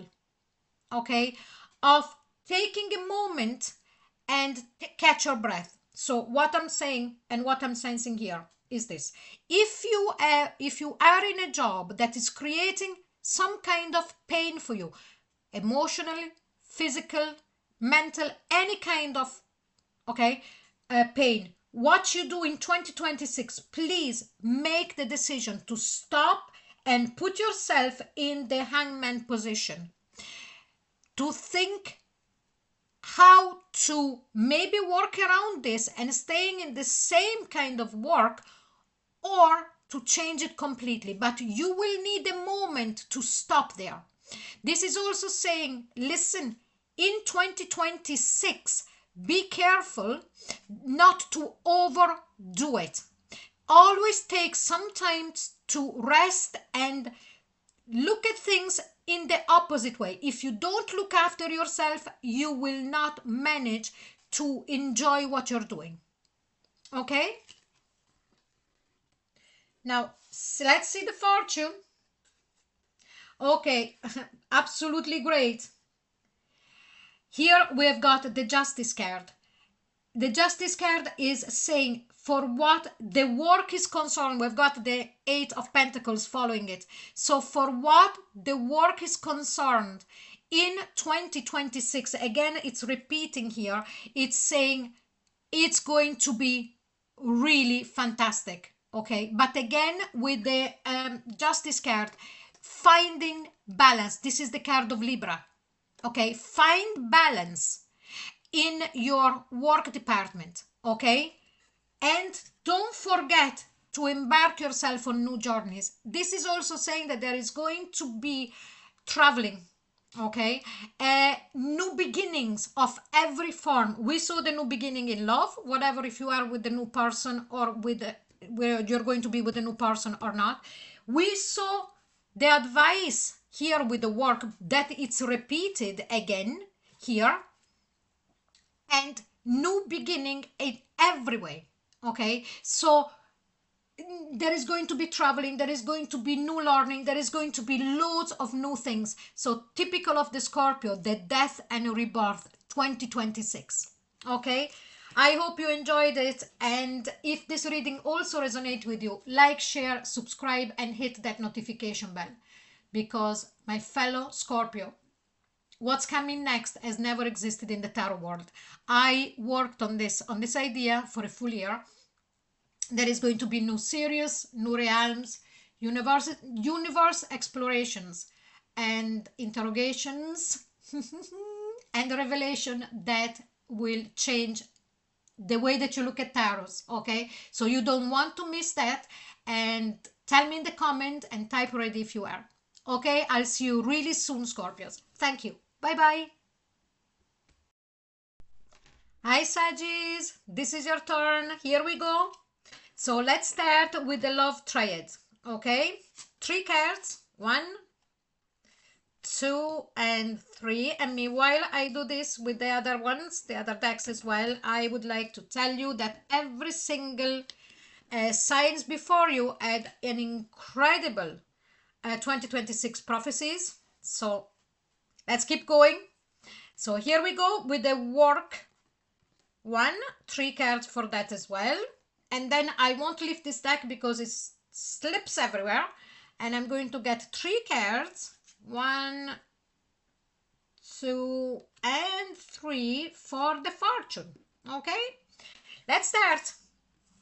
okay, of taking a moment and catch your breath. So what I'm saying and what I'm sensing here is this: if you are in a job that is creating some kind of pain for you, emotionally, physical, mental, any kind of pain, what you do in 2026, please make the decision to stop and put yourself in the hangman position, to think how to maybe work around this and staying in the same kind of work, or to change it completely. But you will need a moment to stop there. This is also saying, listen, in 2026, be careful not to overdo it. Always take some time to rest and look at things in the opposite way. If you don't look after yourself, you will not manage to enjoy what you're doing. Okay? Now, let's see the fortune. Okay, absolutely great. Here we have got the Justice card. The Justice card is saying for what the work is concerned, we've got the 8 of Pentacles following it. So for what the work is concerned in 2026, again, it's repeating here, it's saying it's going to be really fantastic. Okay, but again, with the Justice card, finding balance. This is the card of Libra. Okay, find balance in your work department. Okay, and don't forget to embark yourself on new journeys. This is also saying that there is going to be traveling. Okay, new beginnings of every form. We saw the new beginning in love, whatever, if you are with the new person or with where you're going to be with a new person or not. We saw the advice here with the work that it's repeated again here, and new beginning in every way. Okay, so there is going to be traveling, there is going to be new learning, there is going to be loads of new things. So typical of the Scorpio, the death and rebirth 2026. Okay, I hope you enjoyed it, and if this reading also resonates with you, like, share, subscribe, and hit that notification bell, because my fellow Scorpio, what's coming next has never existed in the tarot world. I worked on this idea for a full year. There is going to be new series, new realms, universe explorations, and interrogations and revelation that will change the way that you look at tarots. Okay, so you don't want to miss that, and tell me in the comment and type ready if you are. Okay, I'll see you really soon, Scorpios. Thank you. Bye bye. Hi Sagis, this is your turn. Here we go. So let's start with the love triad. Okay, 3 cards, 1, 2, and 3. And meanwhile I do this with the other ones, the other decks as well, I would like to tell you that every single signs before you had an incredible 2026 prophecies. So let's keep going. So here we go with the work 1, 3 cards for that as well. And then I won't lift this deck because it slips everywhere. And I'm going to get 3 cards. 1, 2, and 3 for the fortune. Okay, let's start.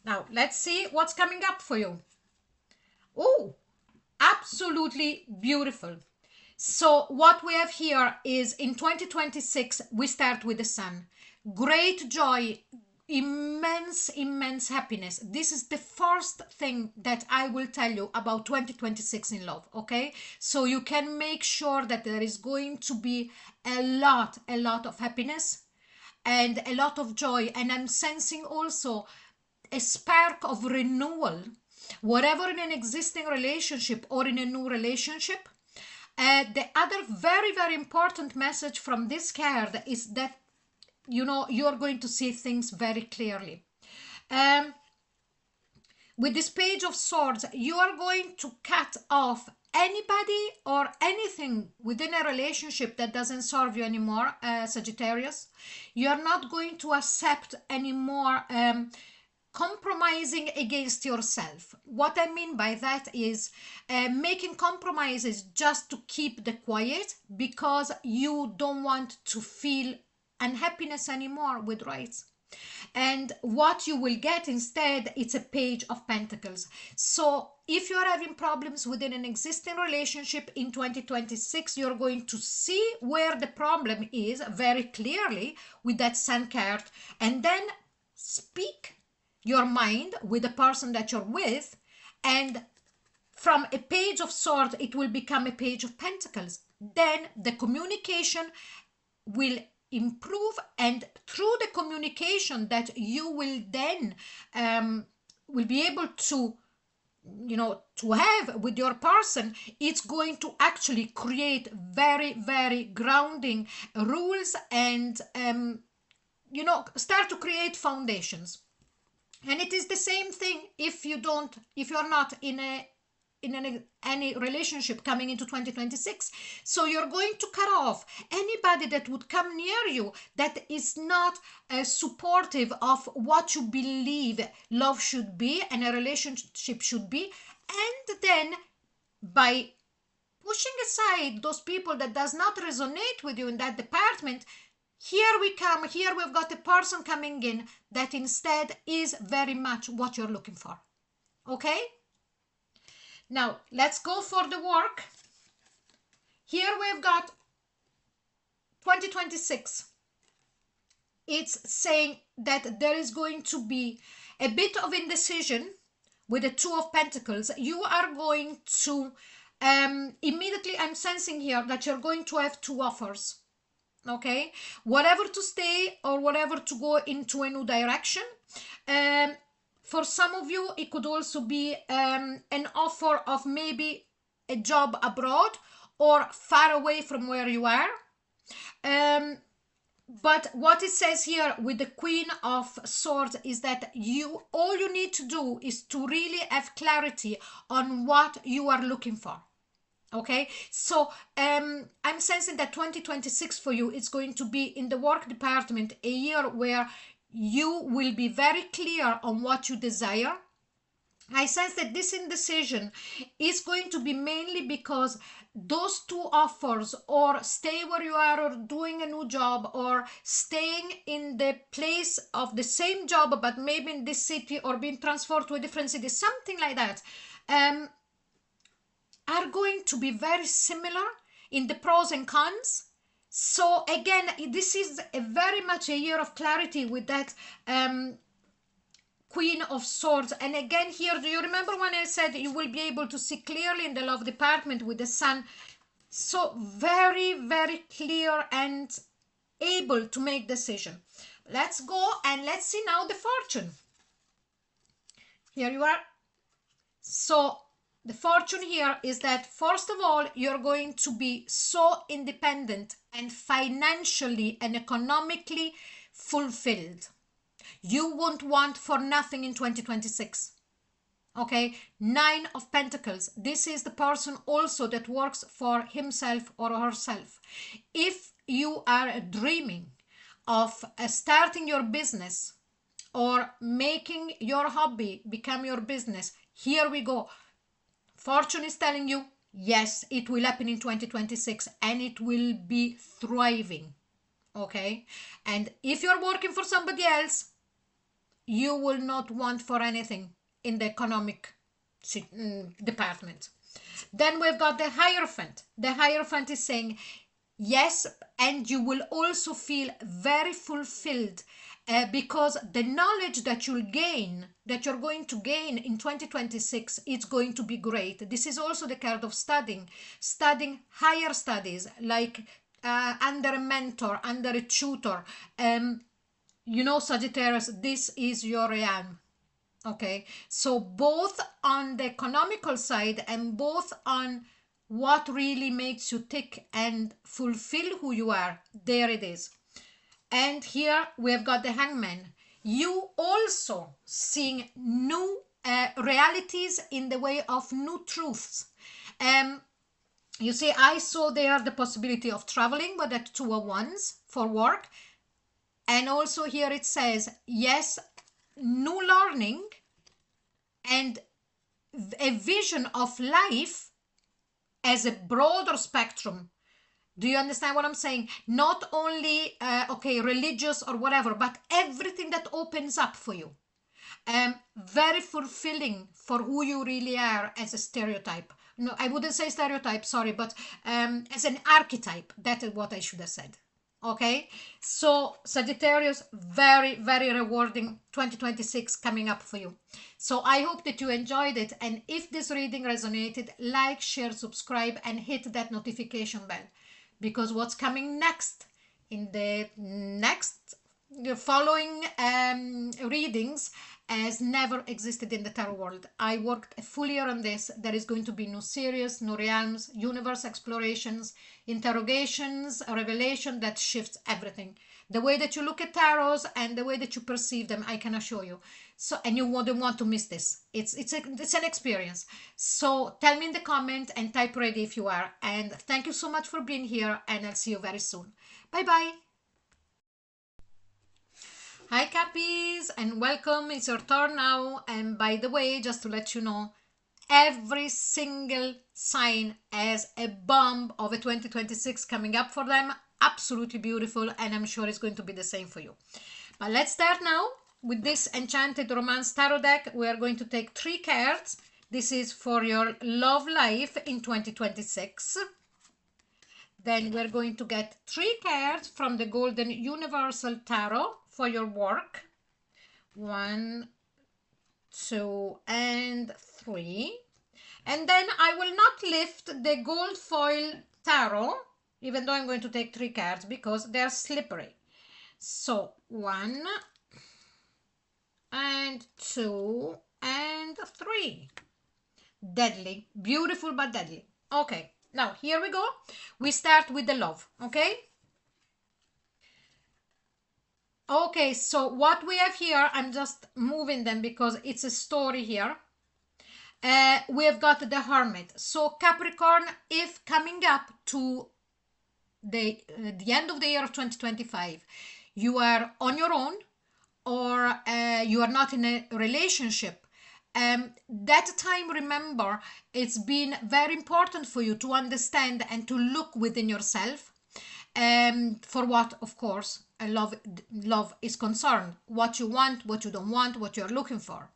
Now, let's see what's coming up for you. Oh, absolutely beautiful. So what we have here is in 2026, we start with the sun. Great joy, immense happiness. This is the first thing that I will tell you about 2026 in love. Okay, so you can make sure that there is going to be a lot of happiness and a lot of joy. And I'm sensing also a spark of renewal, whatever in an existing relationship or in a new relationship. The other very important message from this card is that, you know, you're going to see things very clearly. With this Page of Swords, you are going to cut off anybody or anything within a relationship that doesn't serve you anymore, Sagittarius. You're not going to accept anymore compromising against yourself. What I mean by that is making compromises just to keep the quiet because you don't want to feel unhappiness anymore with rights. And what you will get instead, it's a Page of Pentacles. So if you're having problems within an existing relationship in 2026, you're going to see where the problem is very clearly with that Sun card, and then speak your mind with the person that you're with, and from a Page of Swords it will become a Page of Pentacles. Then the communication will improve, and through the communication that you will then will be able to, you know, to have with your person, it's going to actually create very grounding rules and you know, start to create foundations. And it is the same thing if you're not in any relationship coming into 2026. So you're going to cut off anybody that would come near you that is not supportive of what you believe love should be and a relationship should be. And then by pushing aside those people that does not resonate with you in that department, here we've got a person coming in that instead is very much what you're looking for. Okay? Now, let's go for the work. Here we've got 2026. It's saying that there is going to be a bit of indecision with the Two of Pentacles. You are going to, immediately I'm sensing here that you're going to have 2 offers. Okay? Whatever to stay or whatever to go into a new direction. For some of you, it could also be an offer of maybe a job abroad or far away from where you are. But what it says here with the Queen of Swords is that all you need to do is to really have clarity on what you are looking for. Okay, so I'm sensing that 2026 for you is going to be in the work department, a year where you will be very clear on what you desire. I sense that this indecision is going to be mainly because those two offers, or stay where you are, or doing a new job, or staying in the place of the same job but maybe in this city, or being transferred to a different city, something like that, are going to be very similar in the pros and cons. So again, this is very much a year of clarity with that Queen of Swords. And again here, do you remember when I said you will be able to see clearly in the love department with the Sun? So very, very clear and able to make decision. Let's go and let's see now the fortune. Here you are. So the fortune here is that, first of all, you're going to be so independent and financially and economically fulfilled. You won't want for nothing in 2026. Okay, 9 of Pentacles. This is the person also that works for himself or herself. If you are dreaming of starting your business or making your hobby become your business, here we go. Fortune is telling you, yes, it will happen in 2026 and it will be thriving. Okay, and if you're working for somebody else, you will not want for anything in the economic department. Then we've got the Hierophant. The Hierophant is saying, yes, and you will also feel very fulfilled because the knowledge that you're going to gain in 2026, it's going to be great. This is also the card of studying higher studies, like under a mentor, under a tutor. You know, Sagittarius, this is your realm. Okay, so both on the economical side and both on what really makes you tick and fulfill who you are, there it is. And here we have got the Hangman. You also seeing new realities in the way of new truths. You see, I saw there the possibility of traveling, but at 2 of Wands for work. And also here it says, yes, new learning and a vision of life as a broader spectrum. Do you understand what I'm saying? Not only, okay, religious or whatever, but everything that opens up for you. Very fulfilling for who you really are as a stereotype. No, I wouldn't say stereotype, sorry, but as an archetype. That is what I should have said. Okay, so Sagittarius, very, very rewarding 2026 coming up for you. So I hope that you enjoyed it, and if this reading resonated, like, share, subscribe, and hit that notification bell, because what's coming next in the following readings has never existed in the tarot world. I worked a full year on this. There is going to be new series, new realms, universe explorations, interrogations, a revelation that shifts everything. The way that you look at tarots and the way that you perceive them, I can assure you. So, and you wouldn't want to miss this. It's an experience. So tell me in the comment and type ready if you are. And thank you so much for being here, and I'll see you very soon. Bye-bye. Hi Cappies, and welcome. It's your turn now. And by the way, just to let you know, every single sign has a bomb of a 2026 coming up for them. Absolutely beautiful, and I'm sure it's going to be the same for you. But let's start now with this Enchanted Romance Tarot deck. We are going to take 3 cards. This is for your love life in 2026. Then we're going to get 3 cards from the Golden Universal Tarot for your work. 1, 2, and 3. And then I will not lift the gold foil tarot, even though I'm going to take 3 cards because they're slippery. So 1 and 2 and 3. Deadly. Beautiful but deadly. Okay, now here we go. We start with the love, okay? Okay, so what we have here, I'm just moving them because it's a story here. We have got the Hermit. So Capricorn, if coming up to the end of the year of 2025, you are on your own, or you are not in a relationship, that time, remember, it's been very important for you to understand and to look within yourself, for what, of course, love is concerned, what you want, what you don't want, what you're looking for.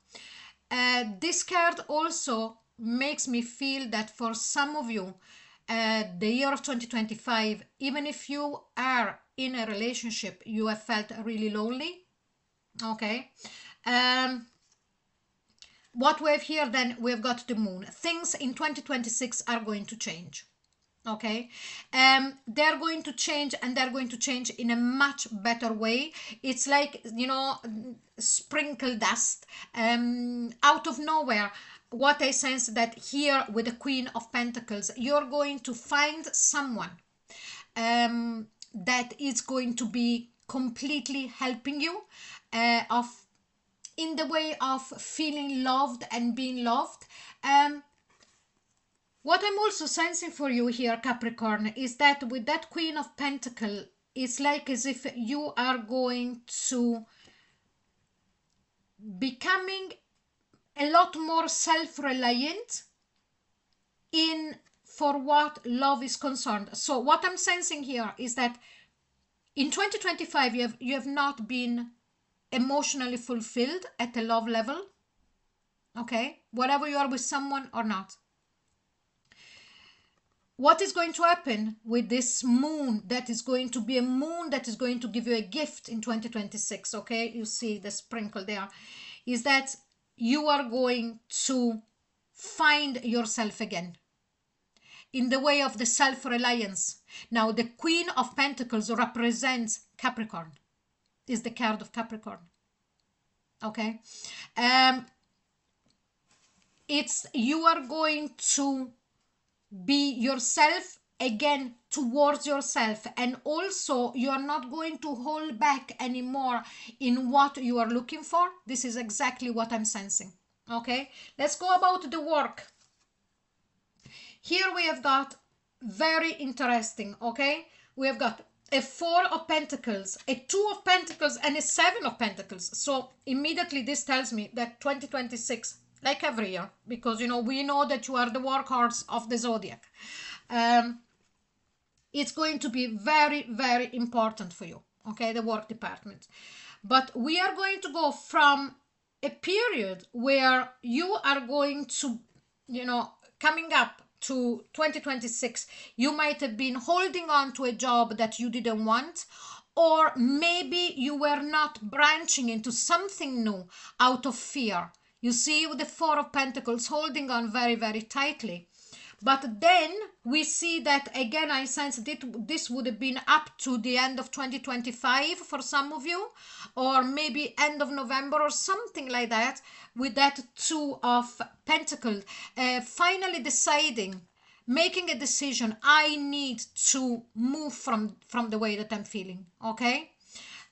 This card also makes me feel that for some of you, the year of 2025, even if you are in a relationship, you have felt really lonely. Okay. What we have here, then we've got the moon. Things in 2026 are going to change. Okay. They're going to change, and they're going to change in a much better way. It's like, you know, sprinkle dust out of nowhere. What I sense that here with the Queen of Pentacles, you're going to find someone that is going to be completely helping you in the way of feeling loved and being loved. What I'm also sensing for you here, Capricorn, is that with that Queen of Pentacles, it's like as if you are going to becoming a lot more self-reliant in for what love is concerned. So what I'm sensing here is that in 2025 you have not been emotionally fulfilled at a love level. Okay, whatever you are with someone or not. What is going to happen with this moon, that is going to be a moon that is going to give you a gift in 2026, okay, you see the sprinkle there, is that you are going to find yourself again in the way of the self-reliance. Now, the Queen of Pentacles represents Capricorn, is the card of Capricorn. Okay. It's you are going to be yourself again towards yourself, and also you are not going to hold back anymore in what you are looking for. This is exactly what I'm sensing. Okay, let's go about the work. Here we have got very interesting. Okay, we have got a 4 of Pentacles, a 2 of Pentacles, and a 7 of Pentacles. So immediately this tells me that 2026, like every year, because you know we know that you are the workhorse of the Zodiac, it's going to be very, very important for you. Okay, the work department. But we are going to go from a period where you are going to, you know, coming up to 2026, you might have been holding on to a job that you didn't want, or maybe you were not branching into something new out of fear. You see, with the 4 of Pentacles, holding on very, very tightly. But then we see that, again, I sense that this would have been up to the end of 2025 for some of you, or maybe end of November or something like that, with that 2 of Pentacles, finally deciding, making a decision, I need to move from the way that I'm feeling, okay,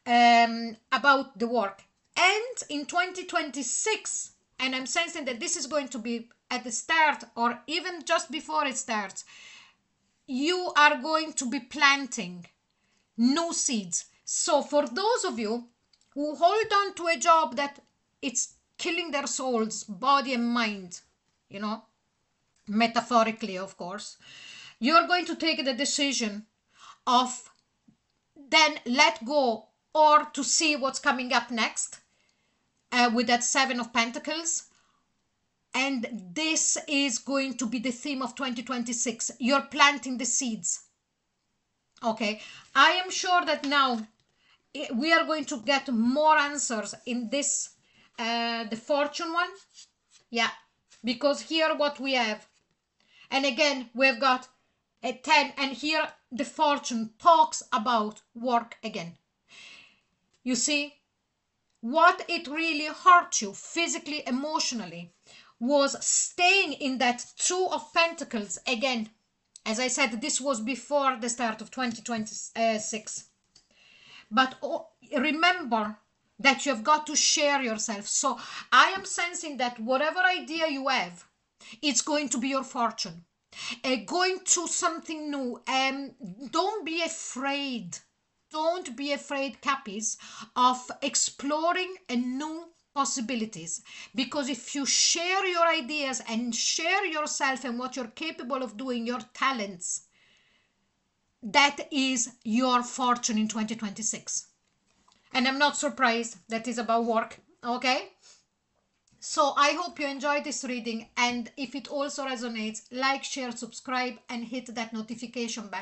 about the work. And in 2026, and I'm sensing that this is going to be at the start or even just before it starts, you are going to be planting new seeds. So for those of you who hold on to a job that it's killing their souls, body and mind, you know, metaphorically, of course, you're going to take the decision of then let go, or to see what's coming up next with that 7 of Pentacles. And this is going to be the theme of 2026. You're planting the seeds. Okay, I am sure that now we are going to get more answers in this, the fortune one. Yeah, because here what we have, and again, we've got a 10, and here the fortune talks about work again. You see, what it really hurt you physically, emotionally, was staying in that 2 of Pentacles again. As I said, this was before the start of 2026. but remember that you have got to share yourself. So I am sensing that whatever idea you have, it's going to be your fortune. Going to something new. Don't be afraid. Don't be afraid, Cappies, of exploring a new possibilities, because if you share your ideas and share yourself and what you're capable of doing, your talents, that is your fortune in 2026. And I'm not surprised that is about work. Okay, so I hope you enjoyed this reading, and if it also resonates, like, share, subscribe, and hit that notification bell,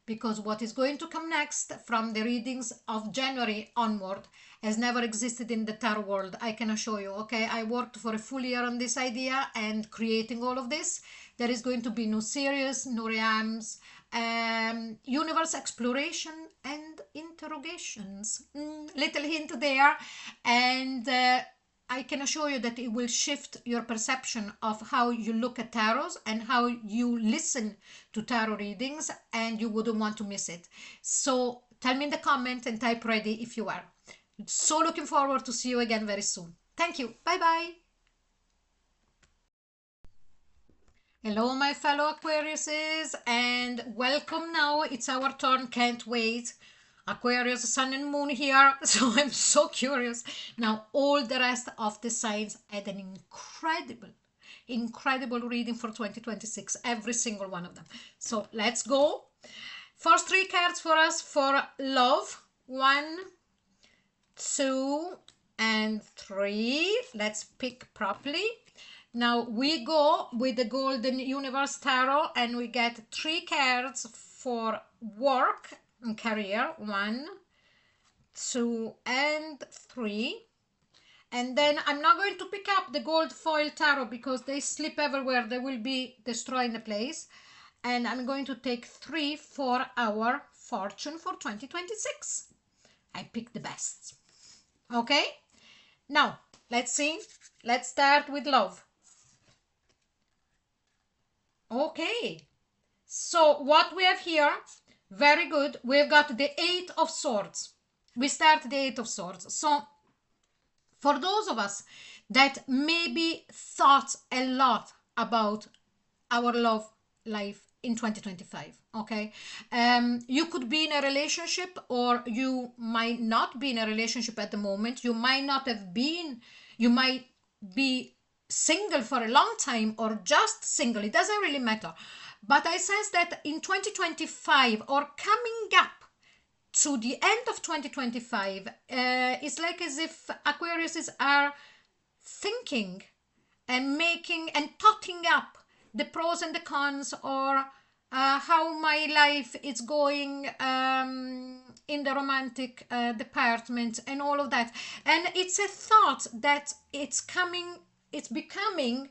because what is going to come next from the readings of January onward has never existed in the tarot world, I can assure you. Okay, I worked for a full year on this idea and creating all of this. There is going to be new series, new realms, universe exploration and interrogations. Little hint there. And I can assure you that it will shift your perception of how you look at tarots and how you listen to tarot readings, and you wouldn't want to miss it. So tell me in the comment and type ready if you are. So looking forward to see you again very soon. Thank you. Bye bye. Hello, my fellow Aquariuses, and welcome now. It's our turn. Can't wait. Aquarius, Sun and Moon here, so I'm so curious. Now, all the rest of the signs had an incredible reading for 2026, every single one of them. So let's go. First three cards for us for love. 1, 2, and 3. Let's pick properly. Now we go with the Golden Universe Tarot, and we get 3 cards for work and career. 1, 2, and 3. And then I'm not going to pick up the gold foil tarot because they slip everywhere. They will be destroying the place. And I'm going to take 3 for our fortune for 2026. I picked the best. Okay, now let's see. Let's start with love. Okay, so what we have here, very good. We've got the 8 of Swords. We start the 8 of Swords. So for those of us that maybe thought a lot about our love life in 2025, okay, you could be in a relationship, or you might not be in a relationship at the moment. You might not have been, you might be single for a long time, or just single. It doesn't really matter. But I sense that in 2025, or coming up to the end of 2025, it's like as if Aquariuses are thinking and making and totting up the pros and the cons, or how my life is going in the romantic department and all of that. And it's a thought that it's becoming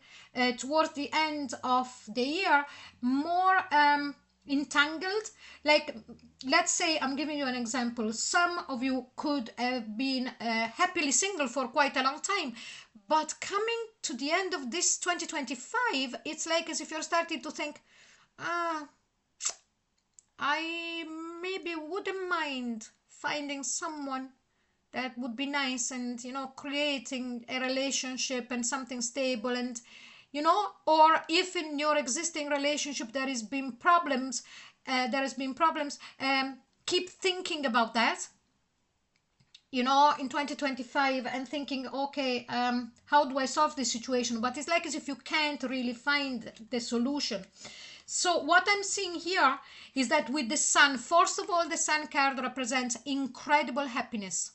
towards the end of the year more entangled. Like, let's say, I'm giving you an example. Some of you could have been happily single for quite a long time, but coming to the end of this 2025, it's like as if you're starting to think, I maybe wouldn't mind finding someone that would be nice, and creating a relationship and something stable, and or if in your existing relationship there has been problems, keep thinking about that in 2025, and thinking, okay, how do I solve this situation? But it's like as if you can't really find the solution. So what I'm seeing here is that with the Sun, first of all, the Sun card represents incredible happiness.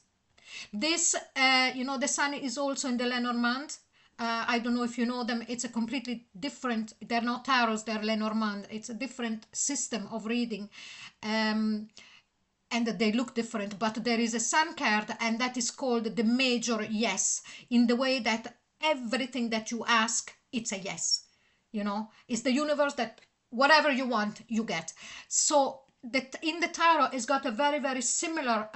This, the Sun is also in the Lenormand. I don't know if you know them. It's a completely different, they're not tarots, they're Lenormand. It's a different system of reading. And they look different, but there is a Sun card, and that is called the major yes, in the way that everything that you ask, it's a yes. It's the universe that whatever you want, you get. So that in the tarot, it's got a very, very similar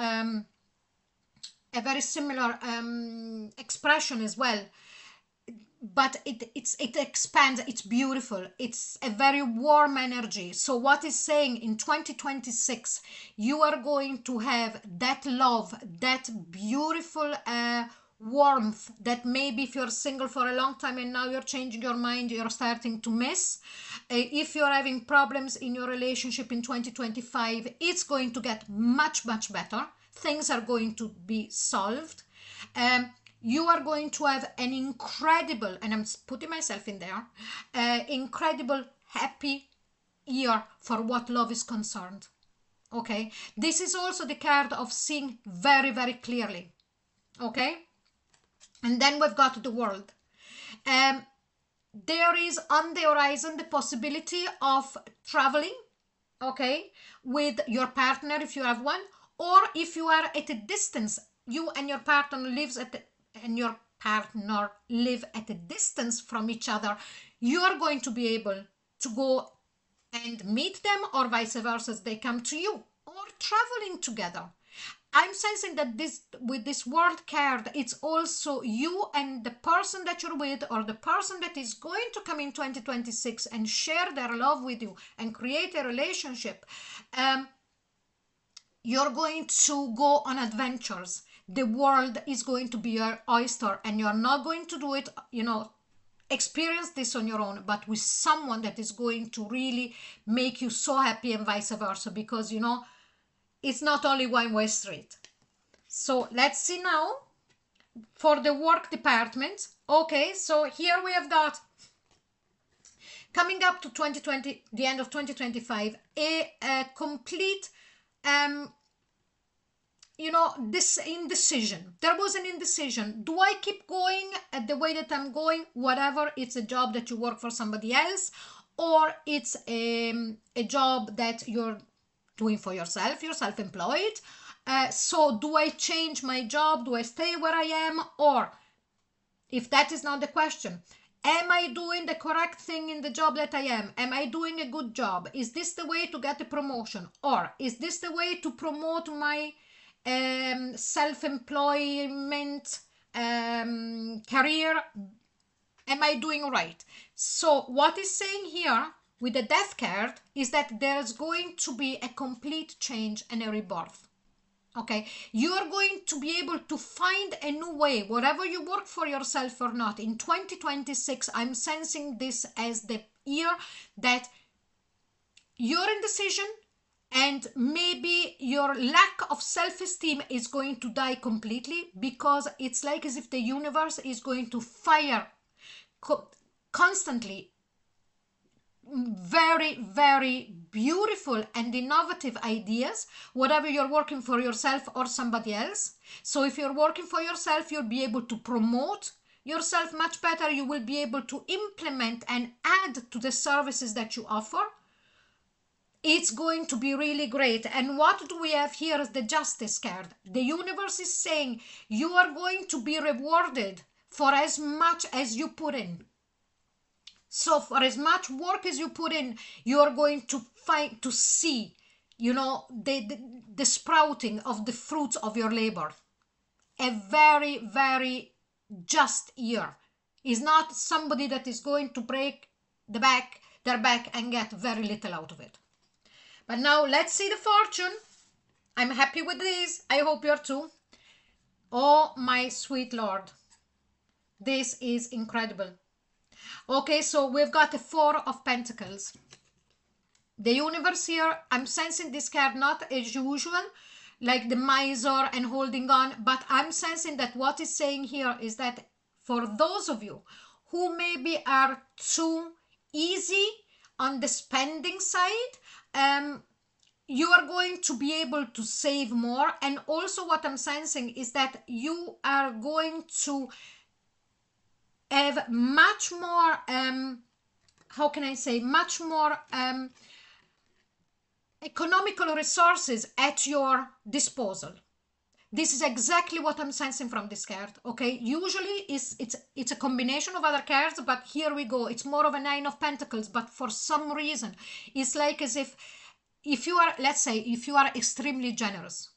expression as well. but it expands, it's beautiful, it's a very warm energy. So what is saying, in 2026 you are going to have that love, that beautiful warmth that maybe if you're single for a long time and now you're changing your mind, you're starting to miss. If you're having problems in your relationship in 2025, it's going to get much better. Things are going to be solved. You are going to have an incredible, and I'm putting myself in there, incredible happy year for what love is concerned. Okay, this is also the card of seeing very clearly. Okay, and then we've got the world. There is on the horizon the possibility of traveling, okay, with your partner if you have one, or if you are at a distance, you and your partner live at a distance from each other, you are going to be able to go and meet them, or vice versa, as they come to you, or traveling together. I'm sensing that this, with this world card, it's also you and the person that you're with, or the person that is going to come in 2026 and share their love with you and create a relationship. You're going to go on adventures. The world is going to be your oyster, and you're not going to do it, experience this on your own, but with someone that is going to really make you so happy, and vice versa, because it's not only one-way street. So let's see now for the work department. Okay, so here we have got, coming up to 2020, the end of 2025, a complete this indecision. There was an indecision. Do I keep going at the way that I'm going, whatever it's a job that you work for somebody else, or it's a job that you're doing for yourself, you're self-employed? So do I change my job? Do I stay where I am? Or if that is not the question, am I doing the correct thing in the job that I am? Am I doing a good job? Is this the way to get a promotion? Or is this the way to promote my self-employment career? Am I doing right? So what is saying here with the death card is that there's going to be a complete change and a rebirth. Okay, you are going to be able to find a new way, whatever you work for yourself or not. In 2026, I'm sensing this as the year that your indecision and maybe your lack of self-esteem is going to die completely, because it's like as if the universe is going to fire constantly very beautiful and innovative ideas, whatever you're working for yourself or somebody else. So if you're working for yourself, you'll be able to promote yourself much better. You will be able to implement and add to the services that you offer. It's going to be really great. And what do we have here is the Justice card. The universe is saying you are going to be rewarded for as much as you put in. So for as much work as you put in, you are going to see, the sprouting of the fruits of your labor. A very just year. Is not somebody that is going to break their back and get very little out of it. But now let's see the fortune. I'm happy with this. I hope you're too. Oh my sweet Lord. This is incredible. Okay, so we've got the Four of Pentacles. The universe here, I'm sensing this card not as usual, like the miser and holding on, but I'm sensing that what it's saying here is that for those of you who maybe are too easy on the spending side, you are going to be able to save more. And also what I'm sensing is that you are going to have much more, much more economical resources at your disposal. This is exactly what I'm sensing from this card. Okay, usually it's a combination of other cards, but here we go. It's more of a Nine of Pentacles, but for some reason it's like as if you are, let's say, if you are extremely generous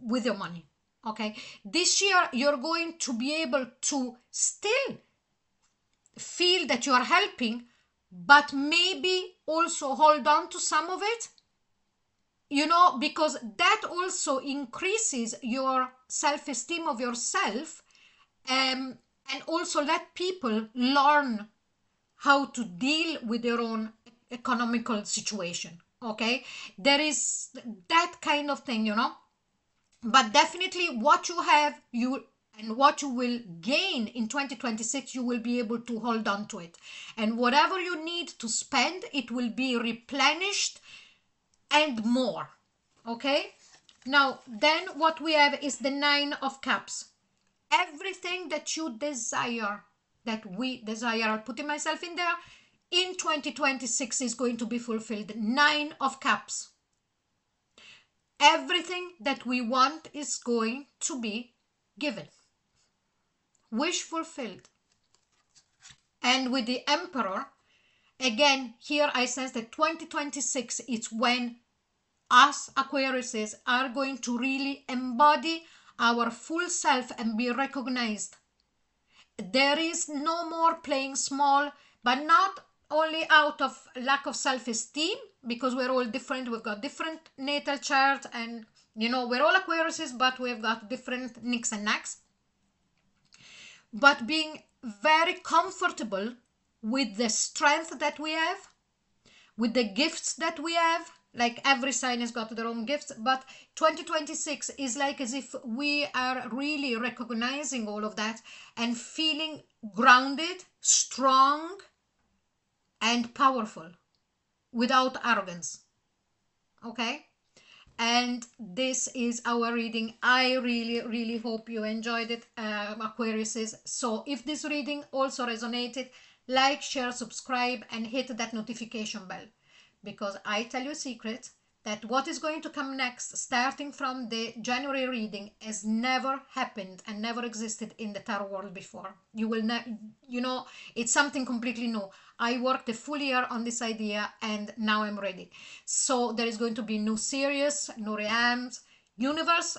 with your money, okay, this year you're going to be able to still feel that you are helping, but maybe also hold on to some of it, you know, because that also increases your self-esteem of yourself, and also let people learn how to deal with their own economical situation. Okay, there is that kind of thing, you know. But definitely what you have, you and what you will gain in 2026, you will be able to hold on to it, and whatever you need to spend, it will be replenished and more. Okay, now then what we have is the Nine of Cups. Everything that you desire, that we desire, I'll put myself in there, in 2026 is going to be fulfilled. Nine of Cups. Everything that we want is going to be given. Wish fulfilled. And with the Emperor, again, here I sense that 2026 is when us Aquariuses are going to really embody our full self and be recognized. There is no more playing small, but not only out of lack of self-esteem, because we're all different. We've got different natal charts, and you know, we're all Aquariuses, but we've got different nicks and knacks. But being very comfortable with the strength that we have, with the gifts that we have. Like every sign has got their own gifts, but 2026 is like as if we are really recognizing all of that and feeling grounded, strong, and powerful without arrogance. Okay? And this is our reading. I really hope you enjoyed it, Aquariuses. So if this reading also resonated, like, share, subscribe, and hit that notification bell. Because I tell you a secret, that what is going to come next, starting from the January reading, has never happened and never existed in the tarot world before. You will you know, it's something completely new. I worked a full year on this idea, and now I'm ready. So there is going to be new series, new realms, universe,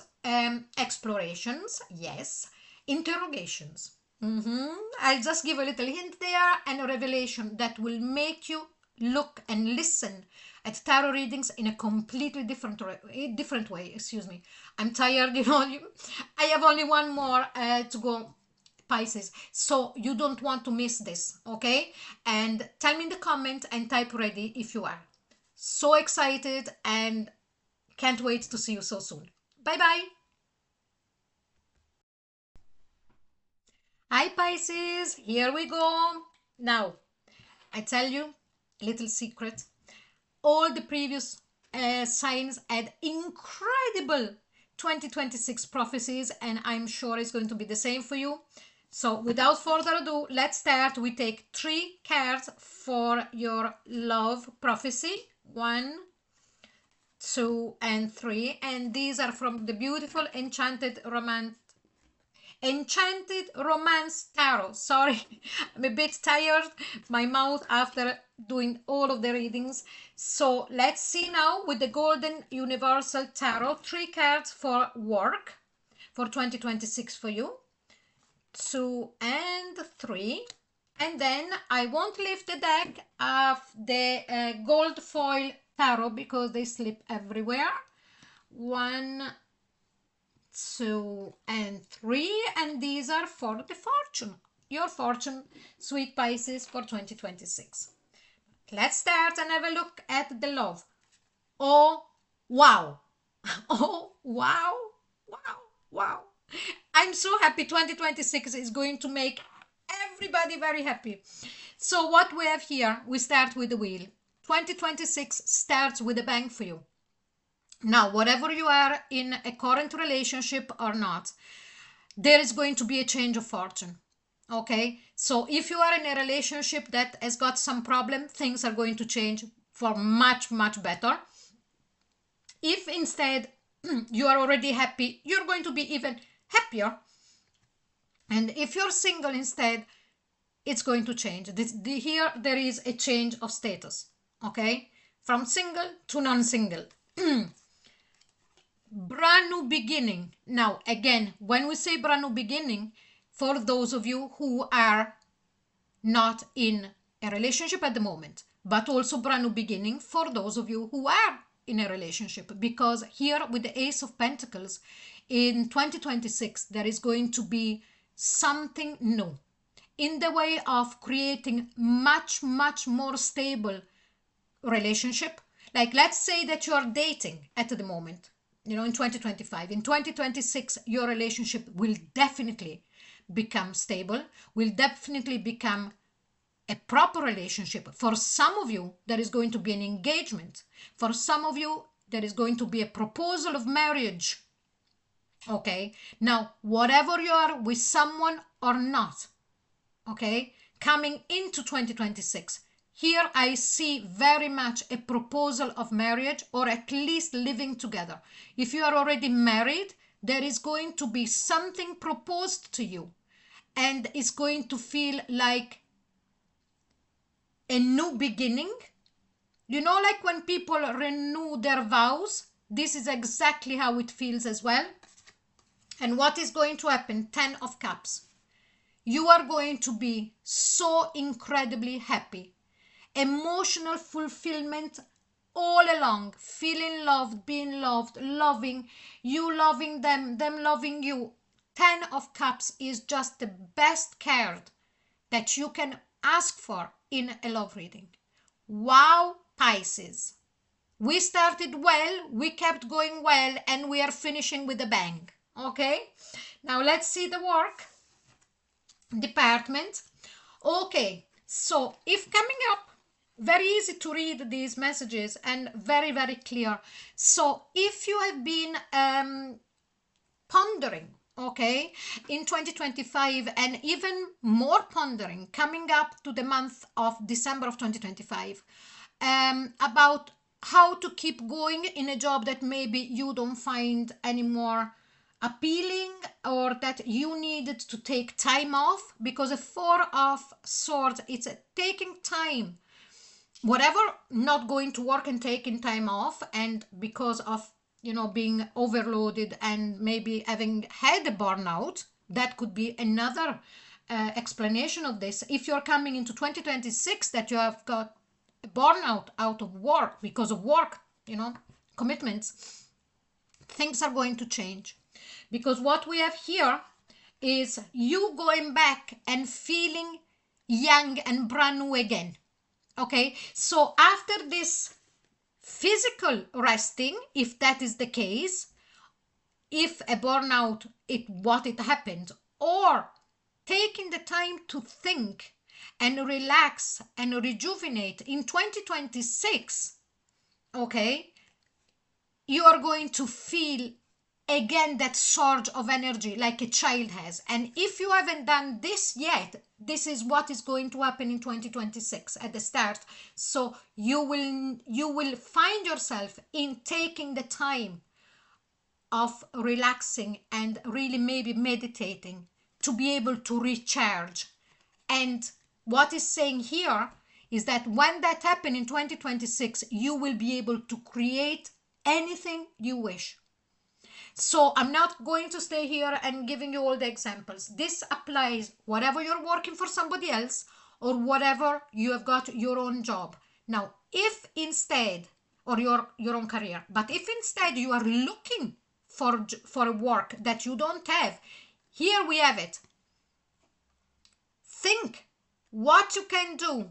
explorations, yes, interrogations. I'll just give a little hint there, and a revelation that will make you look and listen at tarot readings in a completely different way. Excuse me, I'm tired, you know. I have only one more to go, Pisces, so you don't want to miss this. Okay, and tell me in the comment and type ready if you are. So excited and can't wait to see you so soon. Bye bye. Hi Pisces, here we go. Now I tell you a little secret. All the previous signs had incredible 2026 prophecies, and I'm sure it's going to be the same for you. So without further ado, let's start. We take 3 cards for your love prophecy. 1, 2, and 3. And these are from the beautiful Enchanted Romance Tarot. Sorry, I'm a bit tired, my mouth, after doing all of the readings. So let's see now with the Golden Universal Tarot, 3 cards for work for 2026 for you. 2 and 3. And then I won't lift the deck of the gold foil tarot because they slip everywhere. 1, 2, and 3, and these are for the fortune, your fortune, sweet Pisces, for 2026. Let's start and have a look at the love. Oh wow. Oh wow, wow, wow. I'm so happy. 2026 is going to make everybody very happy. So what we have here, we start with the wheel. 2026 starts with a bang for you. Now, whatever you are in a current relationship or not, there is going to be a change of fortune. Okay, so if you are in a relationship that has got some problem, things are going to change for much better. If instead you are already happy, you're going to be even happier. And if you're single instead, it's going to change. Here there is a change of status. Okay, from single to non-single. Brand new beginning. Now again, when we say brand new beginning, for those of you who are not in a relationship at the moment, but also brand new beginning for those of you who are in a relationship, because here with the Ace of Pentacles in 2026 there is going to be something new in the way of creating much more stable relationship. Like, let's say that you're dating at the moment, you know, in 2025. In 2026 your relationship will definitely become stable, will definitely become a proper relationship. For some of you there is going to be an engagement, for some of you there is going to be a proposal of marriage. Okay, now whatever you are with someone or not, okay, coming into 2026, here I see very much a proposal of marriage, or at least living together. If you are already married, there is going to be something proposed to you, and it's going to feel like a new beginning. You know, like when people renew their vows, this is exactly how it feels as well. And what is going to happen? 10 of Cups. You are going to be so incredibly happy. Emotional fulfillment all along. Feeling loved, being loved, loving, you loving them, them loving you. 10 of Cups is just the best card that you can ask for in a love reading. Wow, Pisces. We started well, we kept going well, and we are finishing with a bang. Okay? Now let's see the work department. Okay, so if coming up, very easy to read these messages and very clear. So if you have been pondering, okay, in 2025, and even more pondering coming up to the month of December of 2025, about how to keep going in a job that maybe you don't find anymore appealing, or that you needed to take time off, because a 4 of Swords, it's a taking time, whatever, not going to work and taking time off, and because of, you know, being overloaded and maybe having had a burnout. That could be another explanation of this. If you're coming into 2026 that you have got a burnout out of work because of work, you know, commitments, things are going to change. Because what we have here is you going back and feeling young and brand new again. Okay, so after this physical resting, if that is the case, if a burnout, it happened, or taking the time to think and relax and rejuvenate in 2026, okay, you are going to feel again that surge of energy like a child has. And if you haven't done this yet, this is what is going to happen in 2026 at the start. So you will find yourself in taking the time of relaxing and really maybe meditating to be able to recharge. And what is saying here is that when that happens in 2026, you will be able to create anything you wish. So I'm not going to stay here and giving you all the examples. This applies whatever you're working for somebody else, or whatever you have got your own job. Now, if instead, or your own career, but if instead you are looking for a work that you don't have, here we have it. Think what you can do.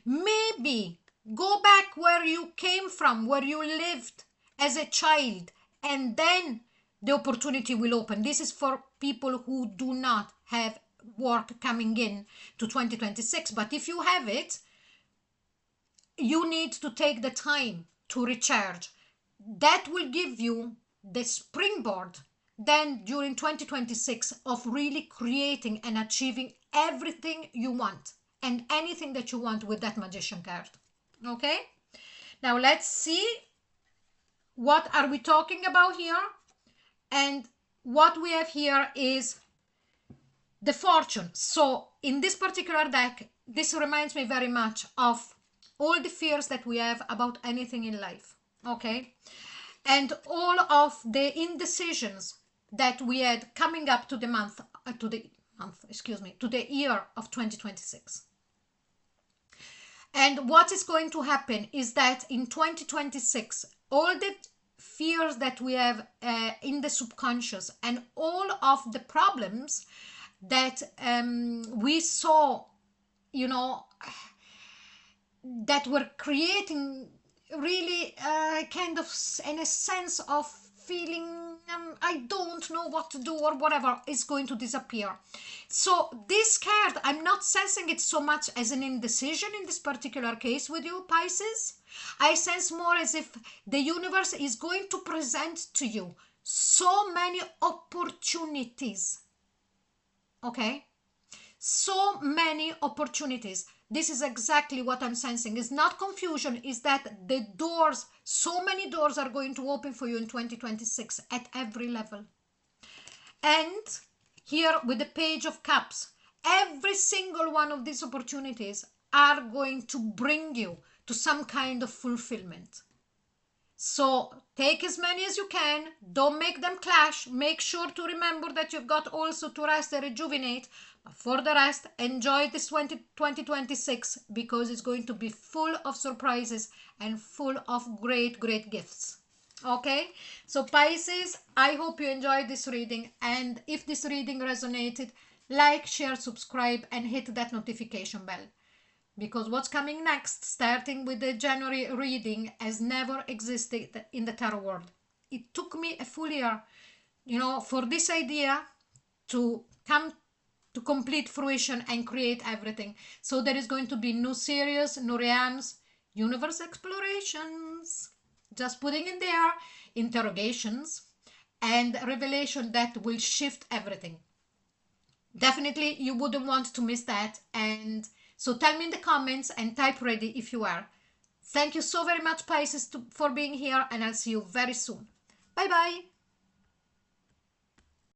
Maybe go back where you came from, where you lived as a child, and then the opportunity will open. This is for people who do not have work coming in to 2026. But if you have it, you need to take the time to recharge. That will give you the springboard then during 2026 of really creating and achieving everything you want and anything that you want with that Magician card. Okay? Now let's see what are we talking about here. And what we have here is the Fortune. So in this particular deck, this reminds me very much of all the fears that we have about anything in life. Okay? And all of the indecisions that we had coming up to the year of 2026. And what is going to happen is that in 2026, all the fears that we have in the subconscious and all of the problems that we saw, you know, that were creating really kind of in a sense of feeling I don't know what to do or whatever, is going to disappear. So this card, I'm not sensing it so much as an indecision in this particular case with you, Pisces. I sense more as if the universe is going to present to you so many opportunities. Okay? So many opportunities. This is exactly what I'm sensing. It's not confusion, is that the doors, so many doors are going to open for you in 2026 at every level. And here with the Page of Cups, every single one of these opportunities are going to bring you to some kind of fulfillment. So take as many as you can. Don't make them clash. Make sure to remember that you've got also to rest and rejuvenate. But for the rest, enjoy this 2026 because it's going to be full of surprises and full of great, great gifts. Okay, so Pisces, I hope you enjoyed this reading. And if this reading resonated, like, share, subscribe, and hit that notification bell. Because what's coming next, starting with the January reading, has never existed in the tarot world. It took me a full year, for this idea to come to complete fruition and create everything. So there is going to be new series, new realms, universe explorations, just putting in there interrogations and revelation that will shift everything. Definitely you wouldn't want to miss that. And so tell me in the comments and type ready if you are. Thank you so very much, Pisces, for being here, and I'll see you very soon. Bye bye.